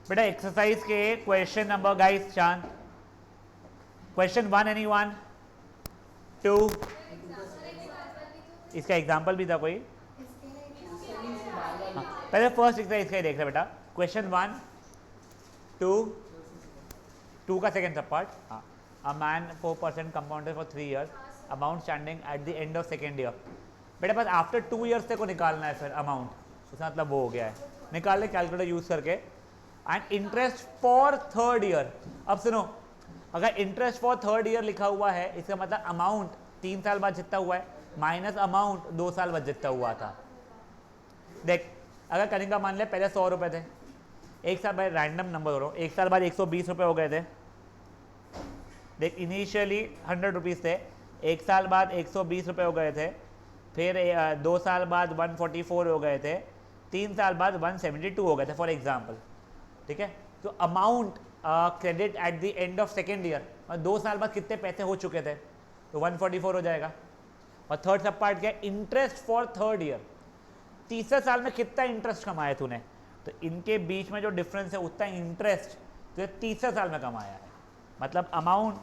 बेटा एक्सरसाइज के question number guys शांत, क्वेश्चन 1 एनी 1 2, इसका एग्जाम्पल भी था कोई? हाँ, पहले फर्स्ट एक्सरसाइज का ही देख रहे बेटा। क्वेश्चन 1 2 का सेकेंड सब पार्ट। हाँ, a man 4% compounded for 3 years, amount standing at the end of second year. बेटा बस आफ्टर 2 years को निकालना है फिर अमाउंट, उसका मतलब वो हो गया है, निकाल ले कैलकुलेटर यूज करके। And interest for third year. अब सुनो, अगर इंटरेस्ट फॉर थर्ड ईयर लिखा हुआ है इसका मतलब अमाउंट 3 साल बाद जितना हुआ है माइनस अमाउंट 2 साल बाद जितना हुआ था। देख, अगर कनिका मान ले पहले 100 रुपए थे, एक साल बाद रैंडम नंबर हो रहा हूँ, एक साल बाद 120 रुपए हो गए थे। देख इनिशियली 100 रुपीज़ थे, एक साल बाद 120 रुपए हो गए थे, फिर 2 साल बाद 144 हो गए थे, 3 साल बाद 172 हो गए थे फॉर एग्जाम्पल। ठीक है, तो amount credit at the end of second year, और 2 साल बाद कितने पैसे हो चुके थे, तो 144 हो जाएगा। और थर्ड सब पार्ट क्या है, इंटरेस्ट फॉर थर्ड ईयर, तीसरे साल में कितना इंटरेस्ट कमाया तूने, तो इनके बीच में जो डिफरेंस है उतना इंटरेस्ट तो तीसरे साल में कमाया है। मतलब amount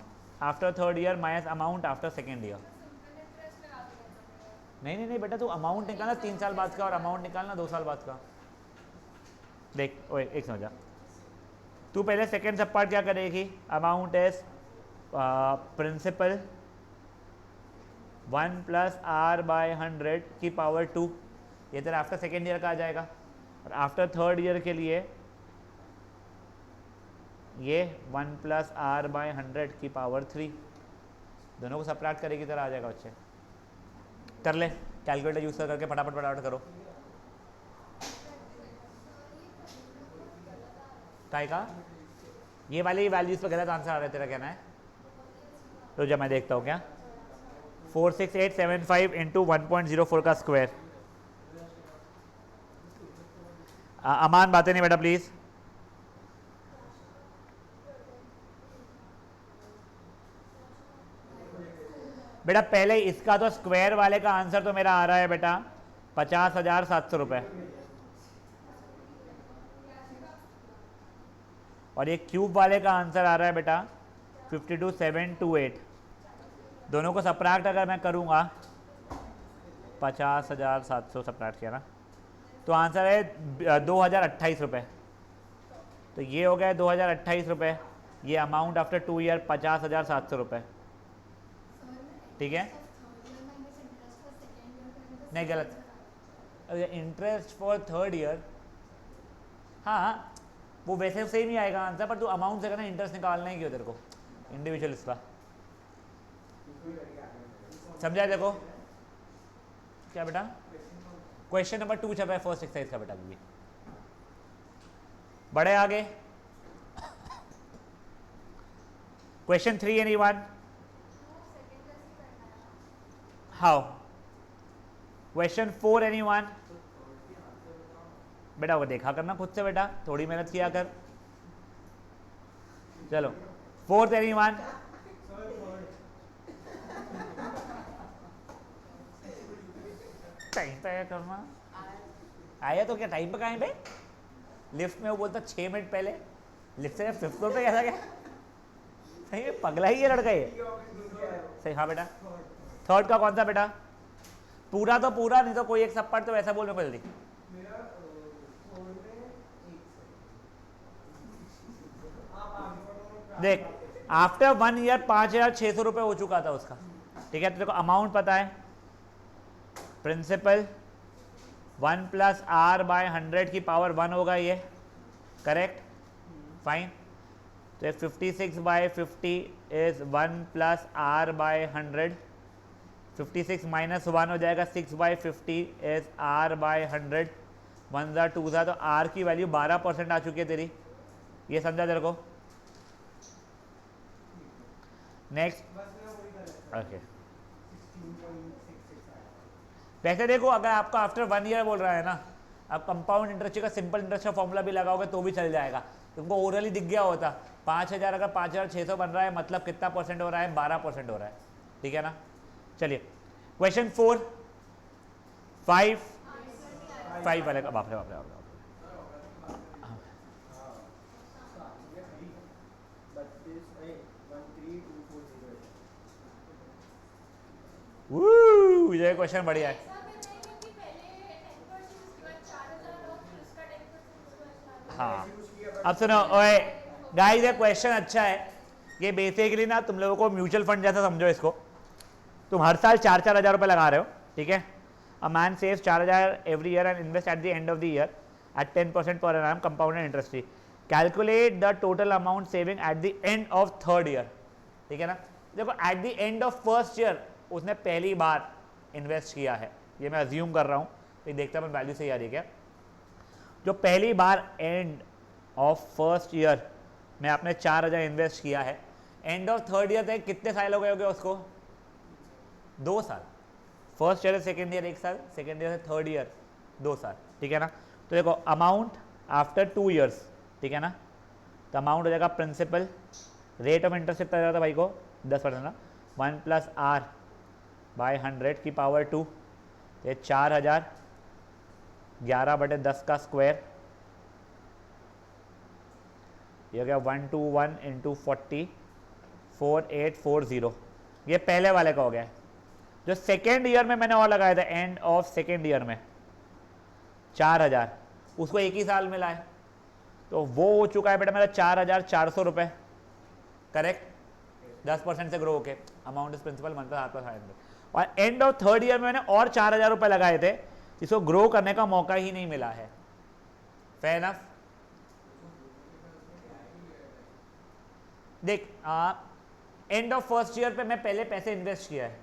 after third year minus amount after second year. नहीं नहीं नहीं बेटा, तू अमाउंट निकालना 3 साल बाद का और अमाउंट निकालना 2 साल बाद का। देख ओए एक समझा, तू पहले सेकेंड सब पार्ट क्या करेगी, अमाउंट इज प्रिंसिपल 1 + r/100 की पावर 2, ये तेरा आफ्टर सेकेंड ईयर का आ जाएगा। और आफ्टर थर्ड ईयर के लिए ये 1 + r/100 की पावर 3, दोनों को सब्ट्रैक्ट करेगी तरह आ जाएगा बच्चे। कर ले कैलकुलेटर यूज करके फटाफट फटाफट करो। काय का ये वाली वैल्यूज पे गलत आंसर आ रहा है तेरा, कहना है तो जब मैं देखता हूँ क्या 46875 इंटू 1.04 का स्क्वायर। अमान बातें नहीं बेटा प्लीज। बेटा पहले इसका तो स्क्वायर वाले का आंसर तो मेरा आ रहा है बेटा 50,700 रुपये, और ये क्यूब वाले का आंसर आ रहा है बेटा 52,728। दोनों को सब्ट्रैक्ट अगर मैं करूँगा 50,700 सब्ट्रैक्ट किया ना, तो आंसर है 2,028 रुपये। तो ये हो गया 2,028 रुपये, ये अमाउंट आफ्टर 2 ईयर 50,700 रुपये। ठीक है, नहीं गलत, इंटरेस्ट फॉर थर्ड ईयर, हाँ वो वैसे सेम ही आएगा आंसर, पर तू अमाउंट से करना, इंटरेस्ट निकालना ही क्यों तेरे को इंडिविजुअल इसका, समझा? देखो क्या बेटा, क्वेश्चन नंबर 2 चल रहा है फर्स्ट एक्सरसाइज का बेटा, भी बढ़े आगे। Question 3 any one, how? Question 4 any one, बेटा वो देखा करना खुद से बेटा, थोड़ी मेहनत किया कर। चलो 4th एनी वन, टाइम पे करना आया तो क्या टाइम पे कहीं पे, लिफ्ट में वो बोलता 6 मिनट पहले, लिफ्ट से 5th फ्लोर पे कैसा गया, सही में पगला ही ये लड़का ये। सही, हाँ बेटा थर्ड का कौन सा बेटा, पूरा तो पूरा, नहीं तो कोई एक सब पार्ट तो वैसा बोल में जल्दी। देख आफ्टर 1 ईयर 5,600 रुपये हो चुका था उसका। ठीक है, तेरे को अमाउंट पता है, प्रिंसिपल 1 + r/100 की पावर 1 होगा ये, करेक्ट, फाइन। तो 56/50 इज 1 + r/100, 56 - 1 हो जाएगा 6/50 इज r/100, 1 ज़ा 2 ज़ा, तो r की वैल्यू 12% आ चुकी है तेरी, ये समझा तेरे को? Next, okay. वैसे देखो अगर आपको आफ्टर 1 ईयर बोल रहा है ना, आप कंपाउंड इंटरेस्ट का सिंपल इंटरेस्ट का फॉर्मूला भी लगाओगे तो भी चल जाएगा, तुमको ओरली दिख गया होता 5,000 अगर 5,600 बन रहा है मतलब कितना परसेंट हो रहा है, 12% हो रहा है। ठीक है ना, चलिए क्वेश्चन 4 5 वाले का, बाप रे बाप रे बाप रे, पूछे क्वेश्चन बढ़िया है। हाँ अब सुनो, ओए गाइस, ये क्वेश्चन अच्छा है। ये बेसिकली ना तुम लोगों को म्यूचुअल फंड जैसा समझो इसको। तुम हर साल 4-4 हज़ार रुपये लगा रहे हो, ठीक है। A man saves 4,000 every year and invest at the end of the year at 10% per annum compounded interest rate. Calculate the total amount saving at the end of third year, ठीक है ना। देखो at the end of first year उसने पहली बार invest किया है, ये मैं अज्यूम कर रहा हूँ, तो देखते हैं वैल्यू सही आ रही है क्या। जो पहली बार एंड ऑफ फर्स्ट ईयर में आपने 4,000 इन्वेस्ट किया है, एंड ऑफ थर्ड ईयर तक कितने साल हो गए होंगे उसको? 2 साल। फर्स्ट ईयर से सेकेंड ईयर 1 साल, सेकेंड ईयर से थर्ड ईयर 2 साल, ठीक है ना। तो देखो अमाउंट आफ्टर 2 ईयर्स, ठीक है ना, तो अमाउंट हो जाएगा प्रिंसिपल, रेट ऑफ इंटरेस्ट कितना जाता है भाई को 10% ना, 1 + R/100 की पावर 2, ये 4,000 11/10 का स्क्वायर, ये हो गया 121 × 40 4840। ये पहले वाले का हो गया। जो सेकेंड ईयर में मैंने और लगाया था एंड ऑफ सेकेंड ईयर में 4,000, उसको एक ही साल मिला है, तो वो हो चुका है बेटा मेरा 4,400 रुपये, करेक्ट। 10% से ग्रो होके अमाउंट इज प्रिंसिपल 1 + R/100। और एंड ऑफ थर्ड ईयर में मैंने और 4,000 रुपये लगाए थे, जिसको ग्रो करने का मौका ही नहीं मिला है। Fair enough. देख एंड ऑफ फर्स्ट ईयर पे मैं पहले पैसे इन्वेस्ट किया है,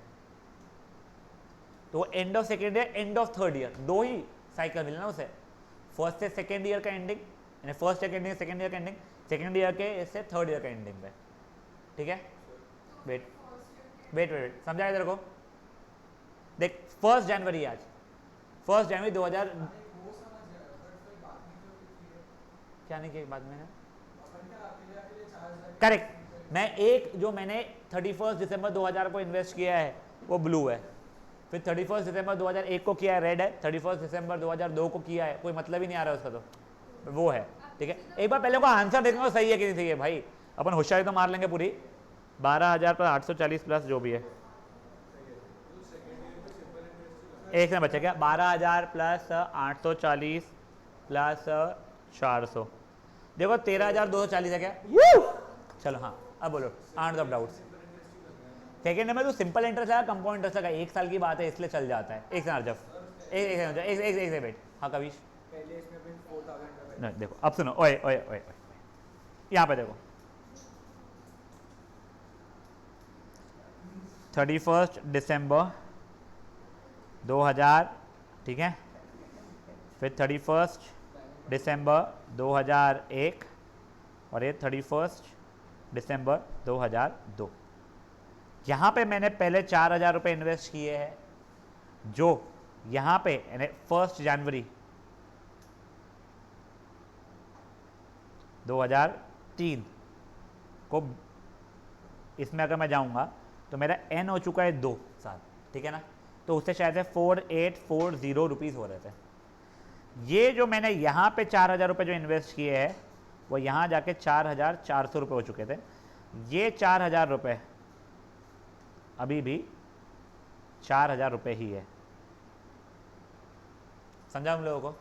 तो end of second year and of third year 2 he cycle मिलना उसे। फर्स्ट से सेकेंड ईयर का एंडिंग, यानी फर्स्ट ईयर का एंडिंग सेकेंड ईयर का एंडिंग, सेकेंड ईयर के से थर्ड ईयर का एंडिंग पे, ठीक है। वेट वेट वेट, समझा है तेरे को? देख 1 जनवरी आज, 1 जनवरी 2000 क्या नहीं किया बाद में है, करेक्ट। मैं एक जो मैंने 31 दिसंबर 2000 को इन्वेस्ट किया है वो ब्लू है, फिर 31 दिसंबर 2001 को किया है रेड है, 31 दिसंबर 2002 को किया है, कोई मतलब ही नहीं आ रहा उसका, तो वो है, ठीक है। एक बार पहले को आंसर देखना सही है कि नहीं सही है भाई, अपन होशियारी तो मार लेंगे पूरी। 12,000 + 840 प्लस जो भी है, एक में बचा क्या, 12,000 + 840 + 400, देखो 13,240 है क्या। चलो हाँ अब बोलो, आंट ऑफ डाउट्स। सेकेंड में तो सिंपल इंटरेस्ट है, कंपाउंड इंटरेस्ट है, 1 साल की बात है इसलिए चल जाता है। एक सेकंड जब एक वेट, हाँ कविश पहले इसमें 4,000 नहीं, देखो अब सुनो, ओए ओए ओए यहाँ पे देखो 31 दिसंबर 2000, ठीक है, फिर 31 दिसंबर 2001 और ये 31 दिसंबर 2002। यहाँ पे मैंने पहले 4,000 रुपये इन्वेस्ट किए हैं, जो यहाँ पे 1 जनवरी 2003 को, इसमें अगर मैं जाऊँगा तो मेरा एन हो चुका है 2 साल, ठीक है ना, तो उससे शायद से 4,840 रुपीज़ हो रहे थे। ये जो मैंने यहाँ पे 4,000 रुपये जो इन्वेस्ट किए हैं वो यहाँ जाके 4,400 रुपये हो चुके थे। ये 4,000 रुपये अभी भी 4,000 रुपये ही है, समझा हम लोगों को।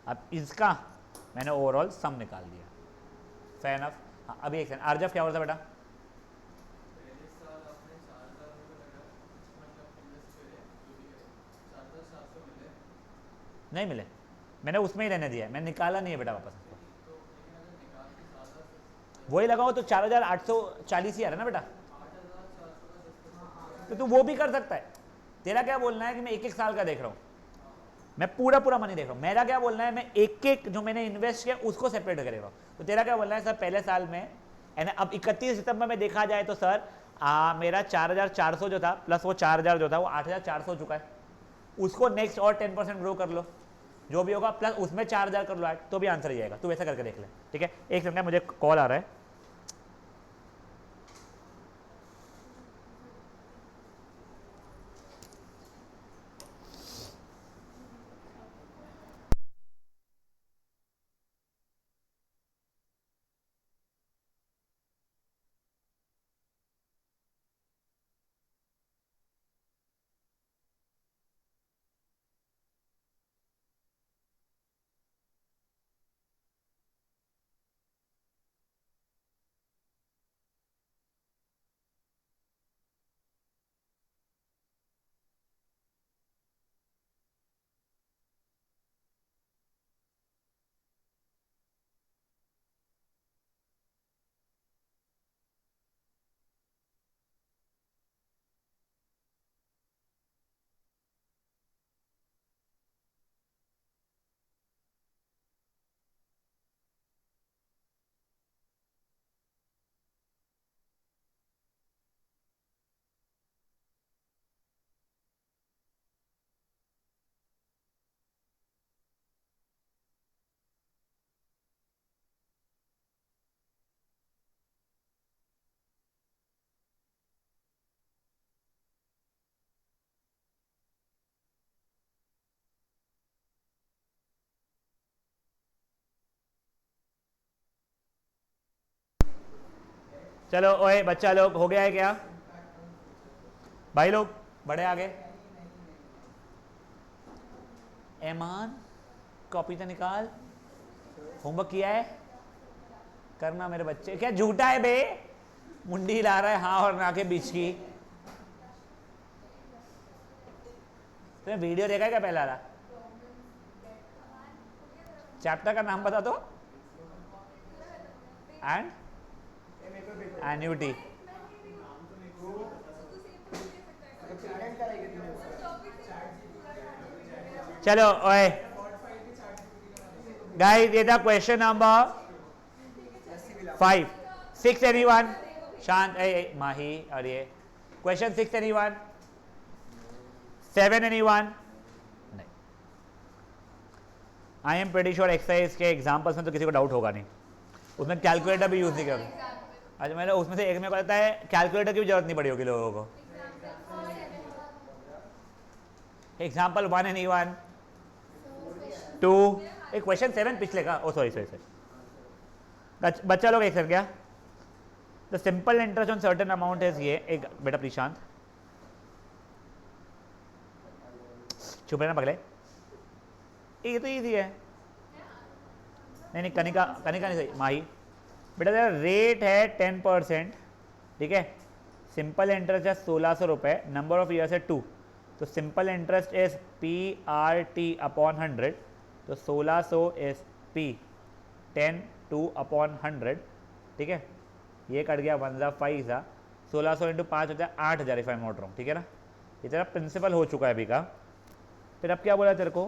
अब इसका मैंने ओवरऑल सम निकाल दिया, फेयर एनफ। हाँ अभी एक सेकंड, आरजफ क्या हो रहा था बेटा? नहीं मिले, मैंने उसमें ही रहने दिया है, मैंने निकाला नहीं है बेटा वापस उसको। वही लगाओ तो 4,840 ही आ रहा है ना बेटा, तो तू वो भी कर सकता है। तेरा क्या बोलना है कि मैं 1-1 साल का देख रहा हूँ, मैं पूरा पूरा मनी देख रहा हूँ। मेरा क्या बोलना है मैं एक एक जो मैंने इन्वेस्ट किया उसको सेपरेट करेगा। तो तेरा क्या बोलना है सर पहले साल में है ना, अब 31 सितंबर में देखा जाए तो सर मेरा 4,400 जो था प्लस वो 4,000 जो था वो 8,400 हो चुका है, उसको नेक्स्ट और 10% ग्रो कर लो, जो भी होगा प्लस उसमें 4,000 कर लो ऐड, तो भी आंसर ही आएगा। तू वैसा करके देख ले, ठीक है। एक सेकंड मुझे कॉल आ रहा है। चलो ओए बच्चा लोग, हो गया है क्या भाई लोग? बड़े आगे। ऐमान कॉपी तो निकाल, होमवर्क किया है? करना मेरे बच्चे। क्या झूठा है बे? मुंडी ला रहा है हाँ और ना के बीच की। तुमने वीडियो देखा है क्या पहला वाला? चैप्टर का नाम बता दो। And annuity. चलो ओए गाइस, ये था क्वेश्चन नंबर 5। 6 एनीवन? शांत माही। और ये क्वेश्चन 6 एनीवन? 7 एनीवन? नहीं। I am pretty sure exercise के एग्जांपल्स में तो किसी को डाउट होगा नहीं, उसमें कैलकुलेटर भी यूज नहीं कर। अच्छा मैंने उसमें से एक में पता है कैलकुलेटर की भी जरूरत नहीं पड़ी होगी लोगों को। Example 1 anyone? 2? एक क्वेश्चन 7 पिछले का, ओ सॉरी सॉरी सॉरी बच्चा लोग एक सर क्या? The simple interest on certain amount is ये एक बेटा प्रशांत चुप रहना पगले, ये तो इजी है। नहीं कनिका कनिका नहीं सही माही बेटा, तेरा रेट है 10%, ठीक है। सिंपल इंटरेस्ट है 1600 रुपये, नंबर ऑफ ईयर्स है 2, तो simple interest is PRT upon 100, तो 1600 इज P 10 2 अपॉन 100, ठीक है। ये कट गया 1 ज़ा 5 ज़ा, 1600 इंटू 5 होता है 8000 if I am not wrong, ठीक है ना। ये तेरा प्रिंसिपल हो चुका है अभी का। फिर अब क्या बोला तेरे को?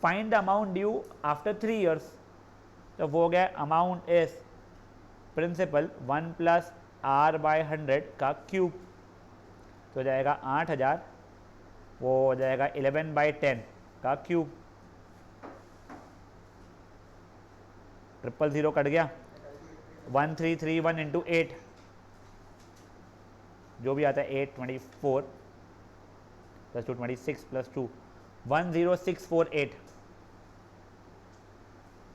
Find the amount due after 3 years, तो वो हो गया amount is principal 1 plus R by 100 का क्यूब, तो हो जाएगा 8000, वो हो जाएगा 11 बाई 10 का क्यूब, 000 कट गया, 1331 इंटू 8 जो भी आता है 8 24 प्लस 2 26 प्लस 2 10648,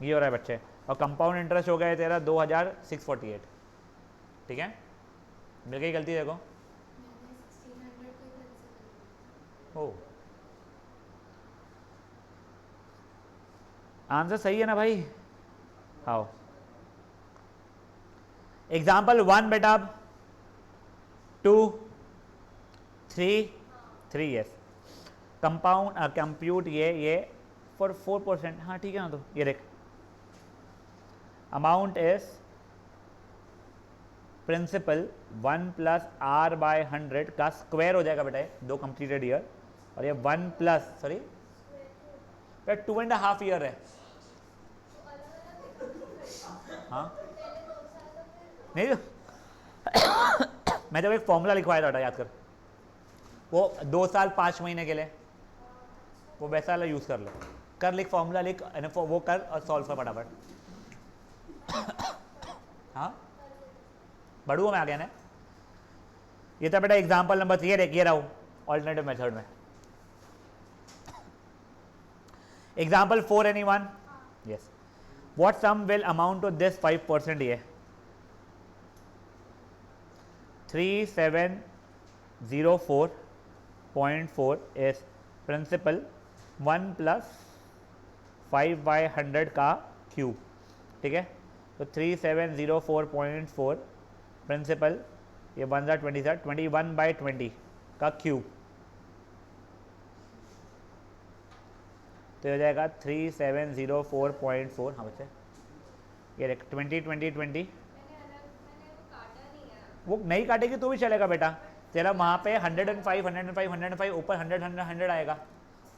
ये हो रहा है बच्चे। और कंपाउंड इंटरेस्ट हो गया है तेरा 2648, ठीक है। मिल गई गलती देखो। ओ आंसर सही है ना भाई? हाउ एग्जाम्पल 1 बेटा, 2 3 यस। कंपाउंड कंप्यूट ये फॉर 4%, हाँ ठीक है ना। तो ये देख amount is principal 1 plus R by 100 का स्क्वायर हो जाएगा बेटा, 2 कंप्लीटेड ईयर, और ये 1 प्लस सॉरी 2.5 ईयर है। हाँ नहीं मैं जब एक फॉर्मूला लिखवाया था याद कर, वो 2 साल 5 महीने के लिए, वो वैसा वाला यूज कर लो। कर लिख फॉर्मूला लिख, वो कर और सॉल्व कर फटाफट। हाँ बढ़ुआ में आ गया ना। ये था बेटा एग्जाम्पल नंबर 3, ये रहा हूँ ऑल्टरनेटिव मेथड में। Example 4 anyone? Yes. What sum will amount to this 5%? ये 3704.4 इज प्रिंसिपल 1 प्लस 5 बाई 100 का क्यूब, ठीक है। तो 3704.4 प्रिंसिपल, ये 1 ज़ा 20 ज़ा 21 बाई 20 का क्यूब, तो हो जाएगा 3704.4। हाँ बच्चे ये देख 20 20 20, वो नहीं काटेगी तो भी चलेगा बेटा। तेरा वहाँ पे 105 105 105 ऊपर 100 100 100 आएगा।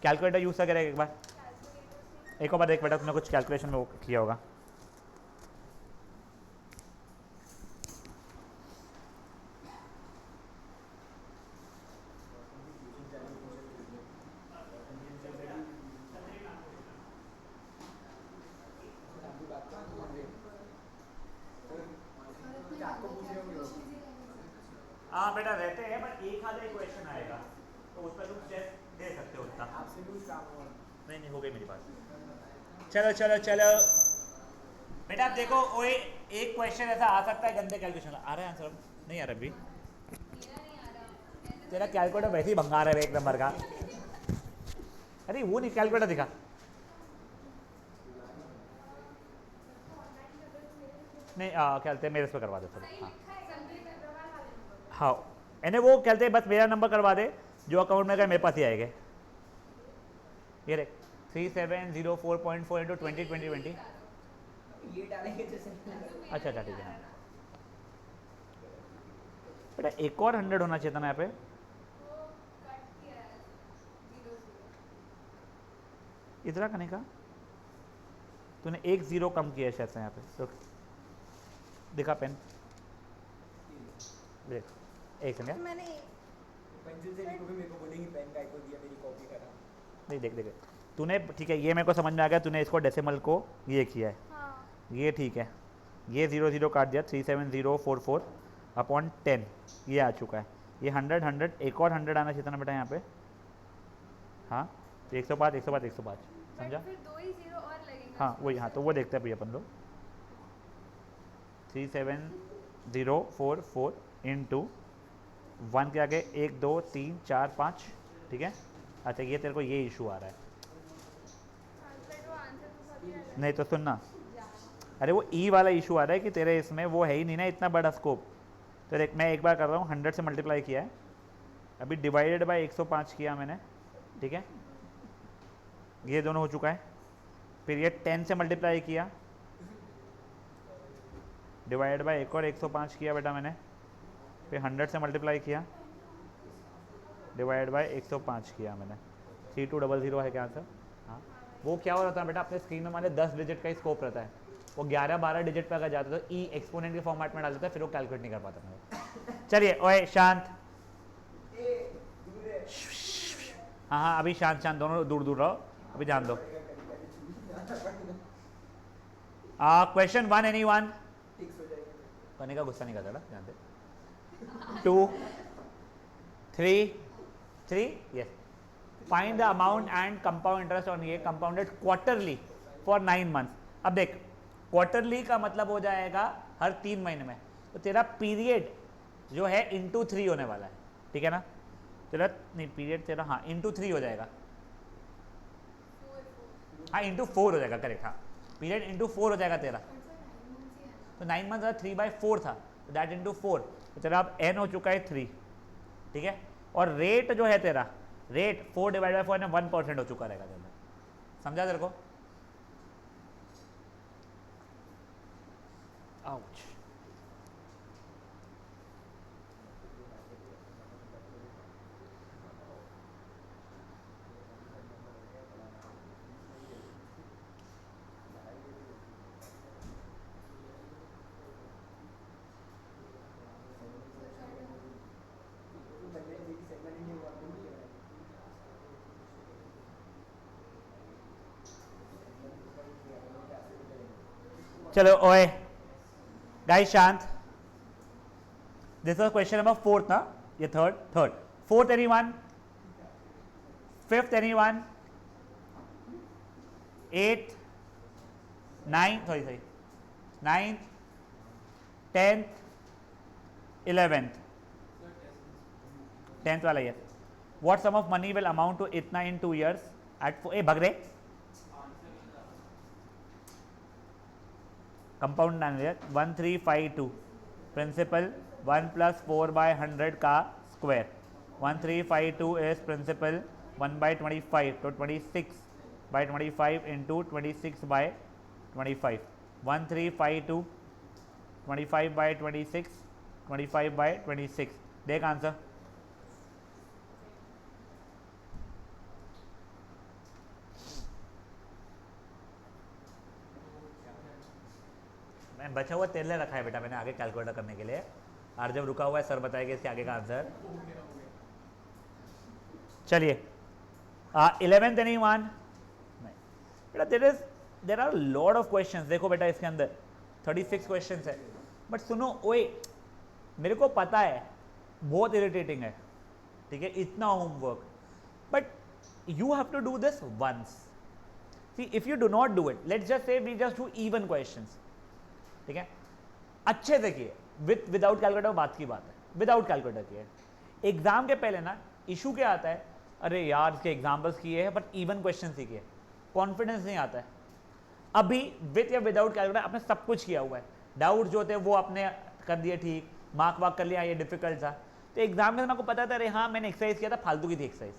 कैलकुलेटर यूज करेगा एक बार, एक बार देख बेटा, तुमने कुछ कैलकुलेशन में वो किया होगा। हाँ बेटा रहते हैं, बट एक आधा क्वेश्चन आएगा तो उस पर तुम स्टेप दे सकते हो उतना। नहीं हो गई मेरी बात। चलो चलो चलो बेटा आप देखो, ओए एक क्वेश्चन ऐसा आ सकता है गंदे कैलकुलेशन आ रहा है आंसर नहीं आ रहा अभी तेरा कैलकुलेटर वैसे ही भंगार है एक नंबर का अरे वो नहीं कैलकुलेटर दिखा नहीं क्या कहते हैं मेरे पे करवा दे थोड़ा हाँ हाँ यानी वो कहते हैं बस मेरा नंबर करवा दे जो अकाउंट में गए मेरे पास ही आएंगे ये रे 3704.4 इंटू 20 ये डालेंगे जैसे अच्छा अच्छा ठीक है बेटा एक और 100 होना चाहिए था ना यहाँ पे इतना करने का तूने एक जीरो कम किया है शायद से यहाँ पे रुक दिखा पेन देख एक सेकंड मैंने पेंसिल से लिखोगे मेरे को बोलेंगे पेन का को दिया मेरी कॉपी करा नहीं देख देख तूने ठीक है ये मेरे को समझ में आ गया तूने इसको डेसिमल को ये किया है हाँ। ये ठीक है ये 0 काट दिया 37044 अपॉन 10 ये आ चुका है ये 100 एक और 100 आना चाहिए था ना बेटा यहाँ पे हाँ 105 105 समझा फिर 2 ही 0 और लगेंगे हाँ वही हाँ तो वो देखते हैं अभी अपन लोग 37044 इंटू 1 के आगे 1 2 3 4 5 ठीक है अच्छा ये तेरे को ये इशू आ रहा है नहीं तो सुनना अरे वो ई वाला इशू आ रहा है कि तेरे इसमें वो है ही नहीं ना इतना बड़ा स्कोप तो देख मैं एक बार कर रहा हूँ 100 से मल्टीप्लाई किया है अभी डिवाइडेड बाय 105 किया मैंने ठीक है ये दोनों हो चुका है फिर ये 10 से मल्टीप्लाई किया डिवाइड बाय एक और 105 किया बेटा मैंने फिर 100 से मल्टीप्लाई किया डिवाइड बाय 105 किया मैंने 3200 है क्या आंसर हाँ वो क्या हो रहा था बेटा अपने स्क्रीन में हमारे 10 डिजिट का ही स्कोप रहता है वो 11-12 डिजिट पे अगर जाता तो ई एक्सपोनेंट के फॉर्मेट में डाल देता फिर वो कैलकुलेट नहीं कर पाता मैं चलिए ओए शांत हाँ हाँ अभी शांत शांत दोनों दूर दूर रहो अभी ध्यान दो क्वेश्चन 1 एनीवन करने का गुस्सा नहीं करता ना ध्यान दे 2 3 yes find the amount and compound interest on ये कंपाउंडेड क्वार्टरली फॉर 9 मंथ अब देख क्वार्टरली का मतलब हो जाएगा हर 3 महीने में तो तेरा पीरियड जो है इंटू 3 होने वाला है ठीक है ना तेरा नहीं पीरियड तेरा हाँ इंटू 3 हो जाएगा हाँ इंटू 4 हो जाएगा करेक्ट हाँ पीरियड इंटू 4 हो जाएगा तेरा तो 9 मंथ 3/4 था तो दैट इंटू 4 तो तेरा अब n हो चुका है 3 ठीक है और रेट जो है तेरा रेट 4/4 में 1% हो चुका रहेगा तेरा समझा तेरे को आउच चलो ओए गाइस शांत दिस वाज क्वेश्चन नंबर 4 ना ये third fourth anyone fifth anyone 8 9 sorry 9th 10th 11th 10th वाला ये what sum of money will amount to इतना इन 2 years एट ए भगरे कंपाउंड 1352 प्रिंसिपल 1 + 4/100 का स्क्वायर 1352 इज प्रिंसिपल 1/25 तो 26/25 into 26/25 1352 25/26 25/26 देख answer मैं बचा हुआ तेल रखा है बेटा मैंने आगे कैलकुलेटर करने के लिए और जब रुका हुआ है सर बताएगा इसके आगे का आंसर चलिए 11th एनीवन बेटा there are lot of questions देखो बेटा इसके अंदर 36 क्वेश्चंस है बट सुनो ओए मेरे को पता है बहुत इरिटेटिंग है ठीक है इतना homework but you have to do this once see if you do not do it let's just say we just do even questions ठीक है अच्छे से किए, विदाउट कैलकुलेटर बात की बात है, विदाउट कैलकुलेटर किए। एग्जाम के पहले ना इशू क्या आता है, अरे यार इसके एग्जाम्पल्स किए हैं बट इवन क्वेश्चन ही किए, कॉन्फिडेंस नहीं आता है। अभी विथ या विदाउट कैलकुलेटर आपने सब कुछ किया हुआ है, डाउट जो थे वो आपने कर दिए ठीक, मार्क वार्क कर लिया, ये डिफिकल्ट था, तो एग्जाम में आपको पता था अरे हाँ मैंने एक्सरसाइज किया था, फालतू की थी एक्सरसाइज,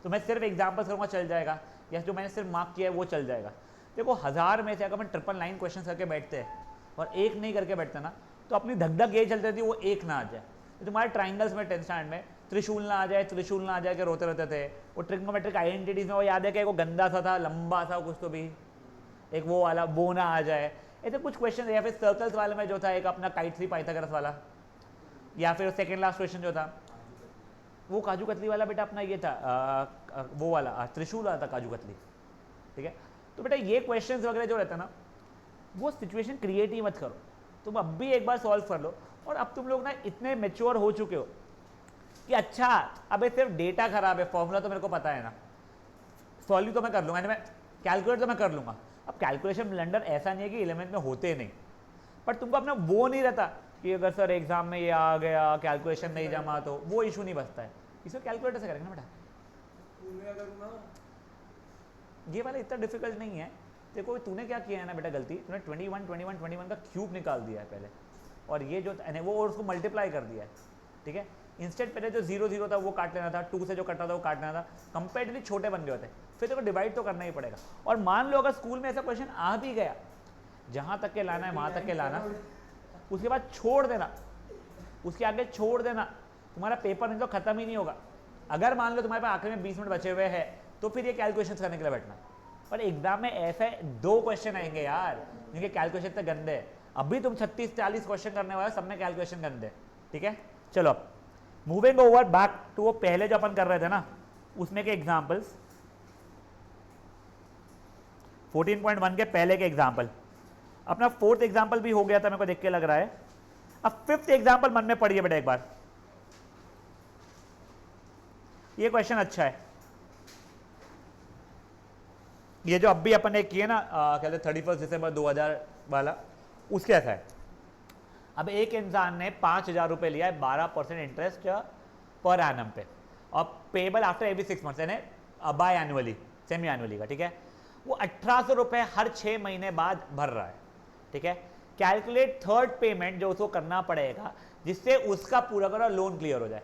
तो मैं सिर्फ एग्जाम्पल्स करूँगा चल जाएगा, या जो मैंने सिर्फ मार्क किया है वो चल जाएगा। देखो 1000 में से अगर मैं 999 क्वेश्चन करके बैठते हैं और एक नहीं करके बैठते ना, तो अपनी धक ये चलती थी वो एक ना आ जाए। तो तुम्हारे ट्राइंगल्स में 10th स्टैंडर्ड में त्रिशूल ना आ जाए, त्रिशूल ना आ जाए के रोते रहते थे। वो ट्रिग्नोमेट्रिक आइडेंटिटीज में वो याद है कि वो गंदा सा था, लंबा सा कुछ तो भी, एक वो वाला वो ना आ जाए, ऐसे कुछ क्वेश्चन। या फिर सर्कल्स वाले में जो था एक अपना काइट थ्री पाइथागोरस वाला, या फिर सेकेंड लास्ट क्वेश्चन जो था वो काजू कतली वाला बेटा अपना ये था वो वाला त्रिशूल वाला था काजू कतली, ठीक है। तो बेटा ये क्वेश्चंस वगैरह जो रहता है ना, वो सिचुएशन क्रिएट ही मत करो, तुम अब भी एक बार सॉल्व कर लो। और अब तुम लोग ना इतने मैच्योर हो चुके हो कि अच्छा अबे सिर्फ डेटा खराब है, फॉर्मूला तो मेरे को पता है ना, सॉल्व तो मैं कर लूँगा, मैं कैलकुलेट तो मैं कर लूँगा। अब कैलकुलेशन ब्लंडर ऐसा नहीं है कि 11th में होते नहीं, पर तुमको अपना वो नहीं रहता कि अगर सर एग्जाम में ये आ गया कैलकुलेशन नहीं जमा तो वो इशू नहीं बचता है। इसको कैलकुलेटर से करेंगे ना बेटा, ये वाला इतना डिफिकल्ट नहीं है। देखो तूने क्या किया है ना बेटा गलती, तूने 21 का क्यूब निकाल दिया है पहले, और ये जो वो और उसको मल्टीप्लाई कर दिया है, ठीक है। इंस्टेंट पहले जो 0 0 था वो काट लेना था, 2 से जो कटा था वो काटना था, कंपेरेटिवली छोटे बन गए होते, फिर तेरे को डिवाइड तो करना ही पड़ेगा। और मान लो अगर स्कूल में ऐसा क्वेश्चन आ भी गया, जहाँ तक के लाना है वहाँ तक के लाना, उसके बाद छोड़ देना, उसके आगे छोड़ देना, तुम्हारा पेपर नहीं तो खत्म ही नहीं होगा। अगर मान लो तुम्हारे पास आखिर में 20 मिनट बचे हुए हैं तो फिर ये कैलकुलेशन करने के लिए बैठना। पर एग्जाम में ऐसे 2 क्वेश्चन आएंगे यार जिनके कैलकुलेशन तो गंदे है। अभी तुम 36-40 क्वेश्चन करने वाले, सब में कैलकुलेशन गंदे, ठीक है। चलो अब मूविंग ओवर बैक टू वो पहले जो अपन कर रहे थे ना, उसमें के एग्जाम्पल्स 14.1 के पहले के एग्जाम्पल। अपना 4th एग्जाम्पल भी हो गया था मेरे को देख के लग रहा है। अब 5th एग्जाम्पल मन में पढ़िए बेटा एक बार, ये क्वेश्चन अच्छा है। ये जो अब भी अपन ने किए ना कहते 31 दिसंबर 2000 वाला, उसके ऐसा है। अब एक इंसान ने 5000 रुपये लिया है 12% इंटरेस्ट पर एनम पे, और पेबल आफ्टर एवरी 6 मंथ्स, यानी बाय एनुअली, सेमी एनुअली का, ठीक है। वो 1800 रुपये हर 6 महीने बाद भर रहा है, ठीक है। कैलकुलेट थर्ड पेमेंट जो उसको करना पड़ेगा जिससे उसका पूरा लोन क्लियर हो जाए,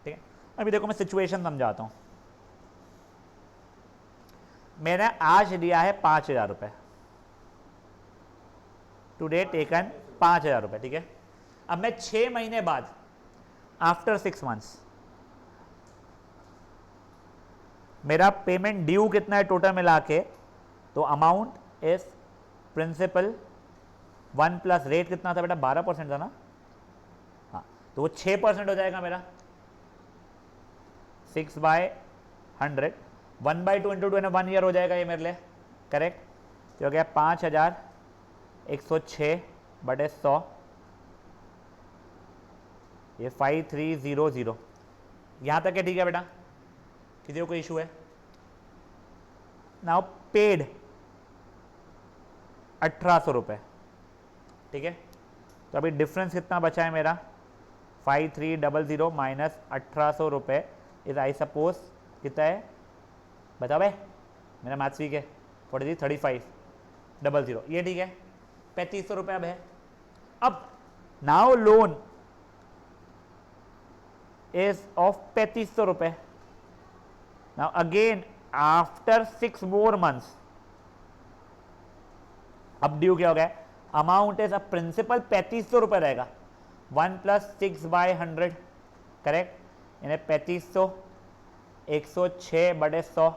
ठीक है। अभी देखो मैं सिचुएशन समझाता हूँ। मैंने आज लिया है 5000 रुपये, टुडे टेकन 5000 रुपये, ठीक है। अब मैं 6 महीने बाद आफ्टर 6 मंथ्स मेरा पेमेंट ड्यू कितना है टोटल मिला के, तो amount is principal 1 plus rate कितना था बेटा 12% था ना, हाँ, तो वो 6% हो जाएगा मेरा 6/100, 1/2 इंटू 2 1 ईयर हो जाएगा ये मेरे लिए, करेक्ट। तो हो गया 5106/100, ये 5300। यहाँ तक है, ठीक है बेटा, किसी को कोई इशू है? नाउ पेड 1800 रुपये, ठीक है। तो अभी डिफरेंस कितना बचा है मेरा 5300 माइनस 1800 रुपये इज आई सपोज कितना है बताओ भाई, मेरा मैथ्स वीक है, 3500, ये ठीक है, 3500 रुपये अब है। अब नाउ लोन इज ऑफ 3500 रुपये। Now again after 6 more months, अब ड्यू क्या हो गया, अमाउंट इज अ प्रिंसिपल 3500 रुपये रहेगा, 1 प्लस 6/100, करेक्ट, यानी 3500 106/100,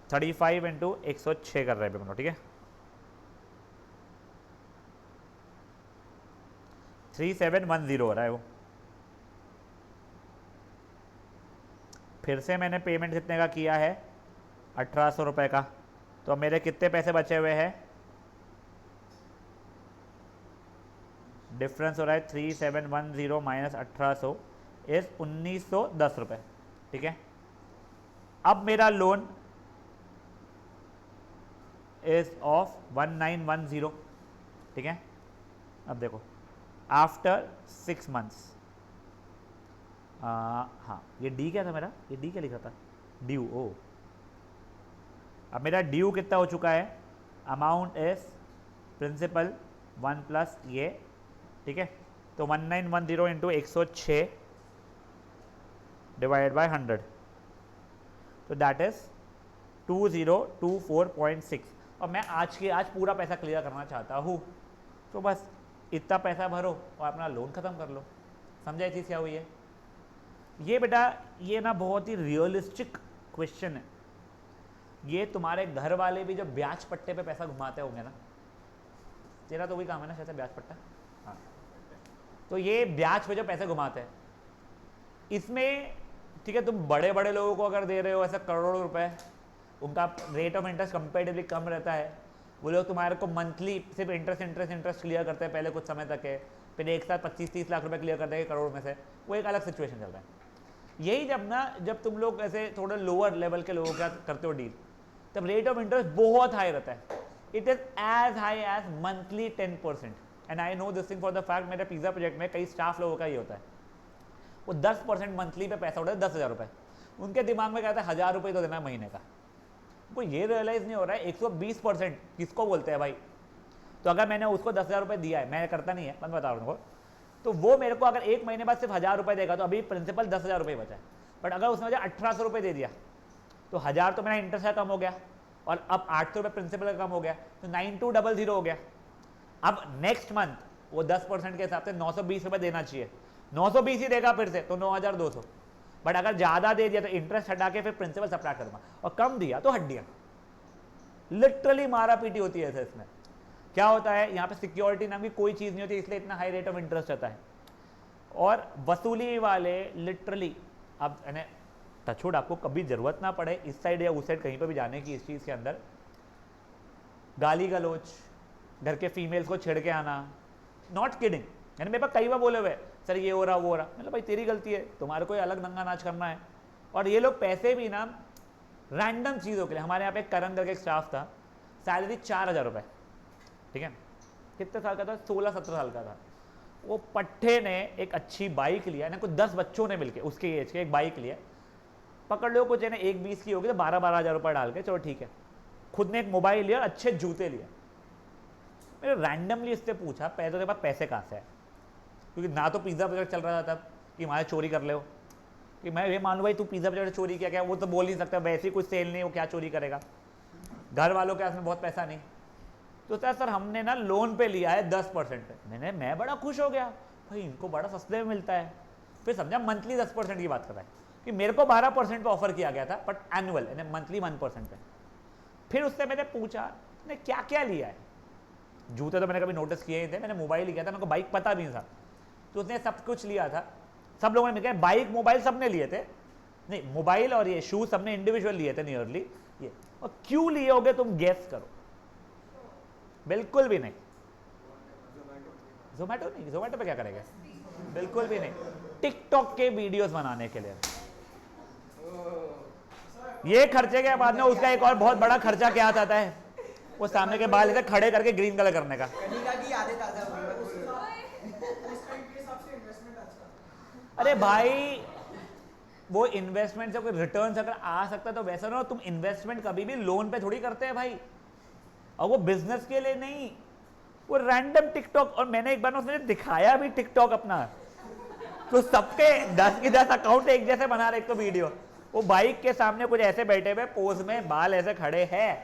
35 इंटू 106 कर रहे हैं दोनों, ठीक है। 3710 हो रहा है वो। फिर से मैंने पेमेंट कितने का किया है 1800 रुपये का, तो अब मेरे कितने पैसे बचे हुए हैं, डिफरेंस हो रहा है 3710 माइनस 1800 इज 1910 रुपये, ठीक है। अब मेरा लोन इज ऑफ 1910, ठीक है। अब देखो आफ्टर 6 मंथ्स, हाँ ये डी क्या था मेरा, ये डी क्या लिखा था, ड्यू, ओ अब मेरा ड्यू कितना हो चुका है, अमाउंट इज प्रिंसिपल 1 प्लस ये, ठीक है, तो 1910 इंटू 106 डिवाइड बाय 100, तो दैट इज 2024.6। और मैं आज पूरा पैसा क्लियर करना चाहता हूँ, तो बस इतना पैसा भरो और अपना लोन ख़त्म कर लो। समझा ये चीज़ क्या हुई है? ये बेटा ये ना बहुत ही रियलिस्टिक क्वेश्चन है। ये तुम्हारे घर वाले भी जो ब्याज पट्टे पे पैसा घुमाते होंगे ना, तेरा तो वही काम है ना शायद ब्याज पट्टा, हाँ, तो ये ब्याज पे जो पैसे घुमाते हैं इसमें, ठीक है, तुम बड़े बड़े लोगों को अगर दे रहे हो ऐसा करोड़ों रुपए, उनका रेट ऑफ इंटरेस्ट कंपेरेटिवली कम रहता है, वो लोग तुम्हारे को मंथली सिर्फ इंटरेस्ट क्लियर करते हैं पहले कुछ समय तक है, फिर एक साथ 25-30 लाख रुपए क्लियर करते हैं करोड़ में से, वो एक अलग सिचुएशन चल रहा है। यही जब तुम लोग ऐसे थोड़े लोअर लेवल के लोगों के साथ करते हो डील, तब रेट ऑफ इंटरेस्ट बहुत हाई रहता है, it is as high as monthly 10%। And I know this thing for the fact, मेरे पिज्जा प्रोजेक्ट में कई स्टाफ लोगों का ये होता है, वो 10% मंथली पे पैसा उठाते 10,000 रुपये, उनके दिमाग में कहता है 1,000 रुपये तो देना है महीने का। वो ये रियलाइज नहीं हो रहा है 120% किसको बोलते हैं भाई। तो अगर मैंने उसको 10,000 रुपये दिया है, मैं करता नहीं है, मैं बता रहा हूँ, तो वो मेरे को अगर एक महीने बाद सिर्फ 1,000 रुपये देगा तो अभी प्रिंसिपल 10,000 रुपये बचा है। बट अगर उसने मुझे 1,800 रुपये दे दिया तो 1,000 तो मेरा इंटरेस्ट का कम हो गया और अब 800 रुपये प्रिंसिपल का कम हो गया, तो 9200 हो गया। अब नेक्स्ट मंथ वो 10% के हिसाब से 920 रुपये देना चाहिए, 920 ही देगा फिर से तो 9,200। बट अगर ज़्यादा दे दिया तो इंटरेस्ट हटा के फिर प्रिंसिपल सब्ट्रैक्ट करूँगा, और कम दिया तो हड्डियाँ, लिटरली मारा पीटी होती है ऐसे। इसमें क्या होता है, यहाँ पे सिक्योरिटी नाम की कोई चीज़ नहीं होती, इसलिए इतना हाई रेट ऑफ इंटरेस्ट रहता है। और वसूली वाले लिटरली, अब यानी टचवुड आपको कभी ज़रूरत ना पड़े इस साइड या उस साइड कहीं पर भी जाने की, इस चीज़ के अंदर गाली गलोच, घर के फीमेल्स को छेड़ के आना, नॉट किडिंग, यानी मेरे पास कई बार बोले हुए सर ये हो रहा वो हो रहा, मतलब भाई तेरी गलती है, तुम्हारे को अलग नंगा नाच करना है। और ये लोग पैसे भी ना रैंडम चीज़ों के लिए, हमारे यहाँ पे करण करके एक स्टाफ था, सैलरी 4,000 रुपये, ठीक है, कितने साल का था, 16-17 साल का था। वो पट्टे ने एक अच्छी बाइक लिया ना, कुछ 10 बच्चों ने मिलके उसके एज के एक बाइक लिया, पकड़ लो कुछ है ना 1-20 की होगी तो 12-12 हज़ार रुपये डाल के, चलो ठीक है, खुद ने एक मोबाइल लिया, अच्छे जूते लिए। मैंने रैंडमली इससे पूछा पैसे तेरे पास पैसे कहाँ से है, क्योंकि ना तो पिज़्ज़ा प्रोजेक्ट चल रहा था तब कि हमारे चोरी कर ले हो, कि मैं ये मान लूँ भाई तू पिज़्ज़ा प्रोजेक्ट चोरी किया क्या, वो तो बोल नहीं सकता, वैसे ही कुछ सेल नहीं, वो क्या चोरी करेगा, घर वालों के पास में बहुत पैसा नहीं। तो सर हमने ना लोन पे लिया है 10% पे। मैं बड़ा खुश हो गया, भाई इनको बड़ा सस्ते में मिलता है। फिर समझा मंथली 10% की बात कर रहा है, कि मेरे को 12% पे ऑफर किया गया था, बट एनुअल यानी मंथली 1% पे। फिर उससे मैंने पूछा ने क्या क्या लिया है, जूते तो मैंने कभी नोटिस किए ही थे, मैंने मोबाइल लिया था, मेरे को बाइक पता भी नहीं था, तो उसने सब कुछ लिया था। सब लोगों ने मिलकर बाइक मोबाइल सबने लिए थे, नहीं मोबाइल और ये शूज सबने इंडिविजुअल लिए थे नियरली ये। और क्यों लिए होगे तुम गेस करो, बिल्कुल भी नहीं, जोमेटो नहीं, जोमेटो पे क्या करेंगे, बिल्कुल भी नहीं, टिकटॉक के वीडियोस बनाने के लिए। ये खर्चे के बाद में उसका एक और बहुत बड़ा खर्चा क्या आता है, वो सामने के बाल इधर खड़े करके ग्रीन कलर करने का। अरे भाई वो इन्वेस्टमेंट से कोई रिटर्न अगर आ सकता तो वैसा ना, तुम इन्वेस्टमेंट कभी भी लोन पे थोड़ी करते हैं भाई, और वो बिजनेस के लिए नहीं, वो रैंडम टिकटॉक। और मैंने एक बार उसने दिखाया भी टिकटॉक अपना, तो सबके 10 की 10 अकाउंट एक जैसे बना रहे, एक तो वीडियो वो बाइक के सामने कुछ ऐसे बैठे हुए पोज में, बाल ऐसे खड़े हैं,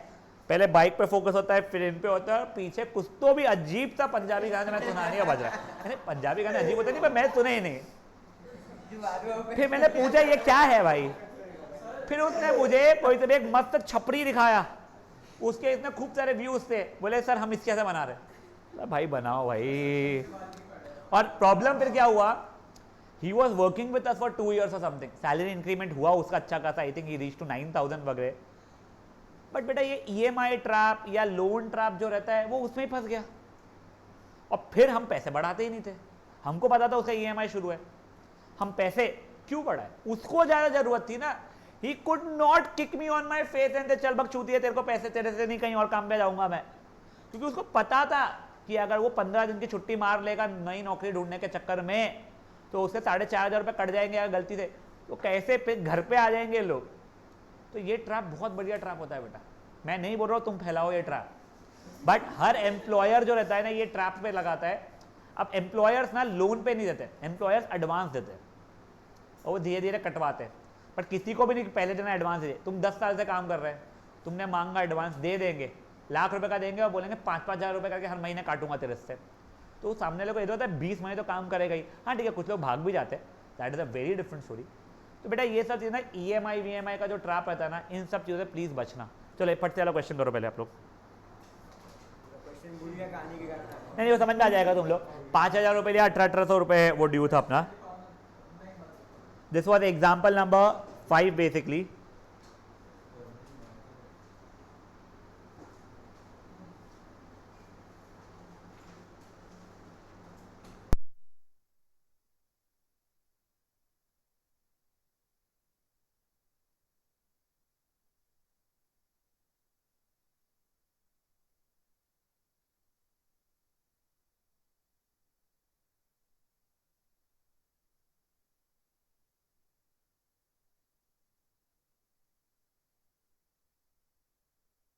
पहले बाइक पे फोकस होता है फिर इन पे होता है, पीछे कुछ तो भी अजीब सा पंजाबी गाने मैं सुना नहीं बज रहा है, पंजाबी गाने अजीब होते नहीं पर मैं सुने ही नहीं। फिर मैंने पूछा ये क्या है भाई, फिर उसने मुझे कोई तरह एक मस्त छपरी दिखाया, उसके इतने खूब सारे व्यूज थे, बोले सर हम इसके ऐसे बना रहे। भाई बनाओ भाई। और प्रॉब्लम फिर क्या हुआ, he was working with us for 2 years और समथिंग, सैलरी इंक्रीमेंट हुआ उसका अच्छा खासा, I think he reach to 9,000 वगैरह। बट बेटा ये EMI ट्रैप या लोन ट्रैप जो रहता है वो उसमें ही फंस गया, और फिर हम पैसे बढ़ाते ही नहीं थे, हमको पता था उसका EMI शुरू है, हम पैसे क्यों बढ़ाए, उसको ज्यादा जरूरत थी ना। He could not kick me on my face and चल बक चूती है, तेरे को पैसे तेरे से नहीं कहीं और काम पे जाऊंगा मैं, क्योंकि उसको पता था कि अगर वो 15 दिन की छुट्टी मार लेगा नई नौकरी ढूंढने के चक्कर में तो उससे 4,500 रुपये कट जाएंगे अगर गलती से, तो कैसे घर पे आ जाएंगे लोग। तो ये ट्रैप बहुत बढ़िया ट्रैप होता है बेटा, मैं नहीं बोल रहा हूँ तुम फैलाओ ये ट्रैप, बट हर एम्प्लॉयर जो रहता है ना ये ट्रैप पे लगाता है। अब एम्प्लॉयर्स ना लोन पे नहीं देते, एम्प्लॉयर्स एडवांस देते हैं और वो धीरे धीरे कटवाते हैं, पर किसी को भी नहीं पहले देना एडवांस दे। तुम 10 साल से काम कर रहे हैं, तुमने मांगा एडवांस दे देंगे, लाख रुपए का देंगे और बोलेंगे 5-5 हज़ार रुपये करके हर महीने काटूंगा तेरे से, तो सामने लोग इधर होता है 20 महीने तो काम करेगा ही। हाँ ठीक है, कुछ लोग भाग भी जाते हैं, that is a very different story. तो बेटा ये सब चीज़ ना EMI VMI का जो ट्रैप रहता है ना, इन सब चीज़ों से प्लीज़ बचना। चलो फट से वाला क्वेश्चन करो पहले आप लोग। क्वेश्चन भूल गया कहानी के कारण। नहीं वो समझ में आ जाएगा तुम लोग। 5,000 रुपये या 1800 रुपये वो ड्यू था अपना। This was example number 5 basically.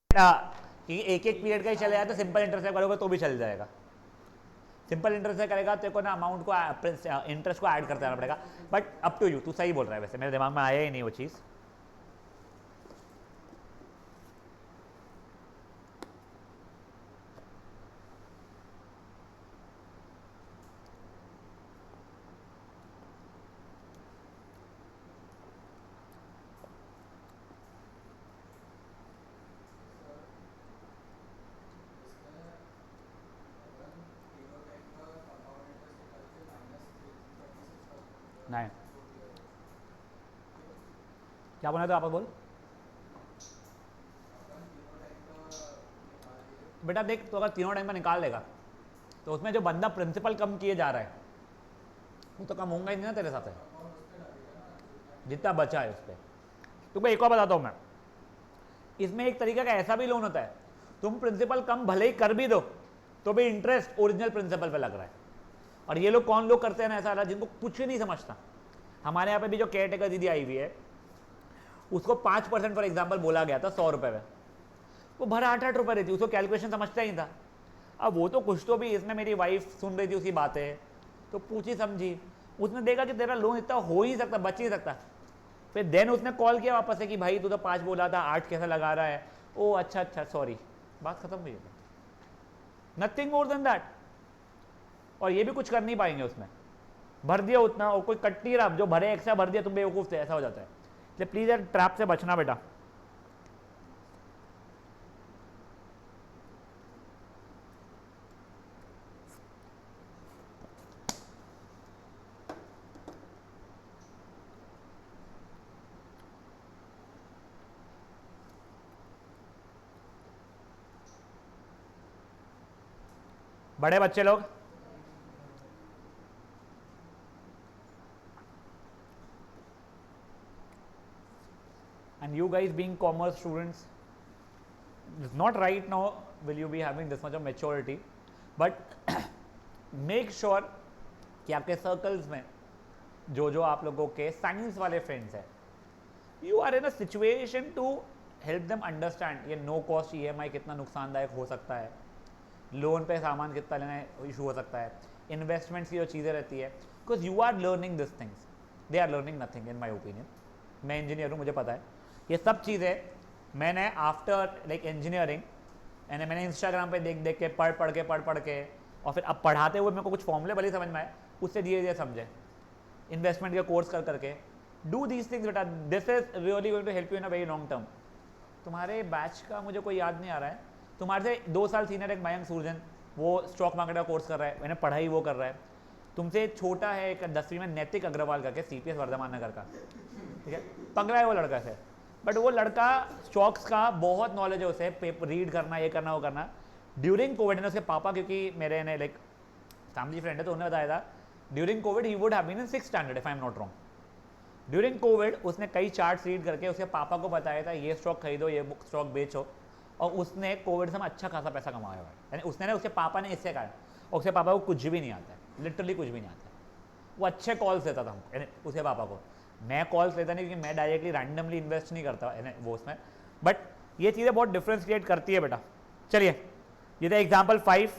कि एक एक पीरियड का ही चले जाए तो सिंपल इंटरेस्ट से करोगे तो भी चल जाएगा। सिंपल इंटरेस्ट से करेगा तो को ना अमाउंट को इंटरेस्ट को ऐड करते रहना पड़ेगा, बट अप टू यू, तू सही बोल रहा है, वैसे मेरे दिमाग में आया ही नहीं वो चीज़। नहीं क्या बोला तो आप बोल। बेटा देख, तो अगर तीनों टाइम में निकाल लेगा तो उसमें जो बंदा प्रिंसिपल कम किए जा रहा है वो तो कम होगा ही नहीं ना तेरे साथ है, जितना बचा है उस पर। तुमको एक और बताता हूँ मैं, इसमें एक तरीका का ऐसा भी लोन होता है, तुम प्रिंसिपल कम भले ही कर भी दो तो भी इंटरेस्ट ओरिजिनल प्रिंसिपल पे लग रहा है। और ये लोग कौन लोग करते हैं ना ऐसा वाला, जिनको कुछ नहीं समझता। हमारे यहाँ पे भी जो केयर टेकर दीदी आई हुई है उसको 5% फॉर एग्जाम्पल बोला गया था 100 रुपये में, वो भर 8-8 रुपये देती, उसको कैलकुलेशन समझता ही था। अब वो तो कुछ तो भी, इसमें मेरी वाइफ सुन रही थी उसकी बातें तो पूछी समझी, उसने देखा कि तेरा लोन इतना हो ही सकता, बच ही सकता। फिर देन उसने कॉल किया वापस से कि भाई तू तो 5 बोला था, 8 कैसा लगा रहा है। ओ अच्छा सॉरी, बात खत्म हुई, नथिंग मोर देन दैट। और ये भी कुछ कर नहीं पाएंगे, उसमें भर दिया उतना और कोई कट नहीं रहा, जो भरे एक्स्ट्रा भर दिया तुम बेवकूफ़ थे, ऐसा हो जाता है। इसलिए प्लीज़ यार ट्रैप से बचना बेटा। बड़े बच्चे लोग and you guys being commerce students, it's not right now will you be having this much of maturity, but make sure कि आपके सर्कल्स में जो जो आप लोगों के साइंस वाले फ्रेंड्स हैं, you are in a situation to help them understand ये नो कॉस्ट EMI कितना नुकसानदायक हो सकता है, लोन पे सामान कितना लेना इशू हो सकता है, इन्वेस्टमेंट्स की जो चीज़ें रहती है, because you are learning this things, they are learning nothing in my opinion. मैं इंजीनियर हूँ, मुझे पता है ये सब चीज़ें मैंने आफ्टर लाइक इंजीनियरिंग मैंने इंस्टाग्राम पे देख के पढ़ के और फिर अब पढ़ाते हुए मेरे को कुछ फॉर्मूले भले समझ में आए, उससे धीरे धीरे समझे, इन्वेस्टमेंट का कोर्स कर करके डू दीज थिंग्स बेटा, this is really going to help you in a very long term. तुम्हारे बैच का मुझे कोई याद नहीं आ रहा है, तुम्हारे से 2 साल सीनियर एक मयंक सूरजन, वो स्टॉक मार्केट का कोर्स कर रहा है, मैंने पढ़ाई वो कर रहा है। तुमसे छोटा है एक 10वीं में नैतिक अग्रवाल करके, CPS वर्धमान नगर का, ठीक है, पकड़ा है वो लड़का से, बट वो लड़का स्टॉक्स का बहुत नॉलेज है उसे, पेपर रीड करना, ये करना वो करना। ड्यूरिंग कोविड ने उसके पापा, क्योंकि मेरे ने लाइक फैमिली फ्रेंड है तो उन्होंने बताया था during COVID he would have been in 6th standard if I am not wrong. During COVID उसने कई चार्ट्स रीड करके उसके पापा को बताया था ये स्टॉक खरीदो, ये स्टॉक बेचो, और उसने कोविड से अच्छा खासा पैसा कमाया हुआ है, यानी उसने ना, उसके पापा ने इससे कहा, और उसके पापा को कुछ भी नहीं आता है, लिटरली कुछ भी नहीं आता है। वो अच्छे कॉल्स देता था हमको, यानी उसके पापा को। मैं कॉल्स लेता नहीं, क्योंकि मैं डायरेक्टली रैंडमली इन्वेस्ट नहीं करता यानी वो उसमें, बट ये चीज़ें बहुत डिफरेंस क्रिएट करती है बेटा। चलिए ये था एग्जाम्पल 5,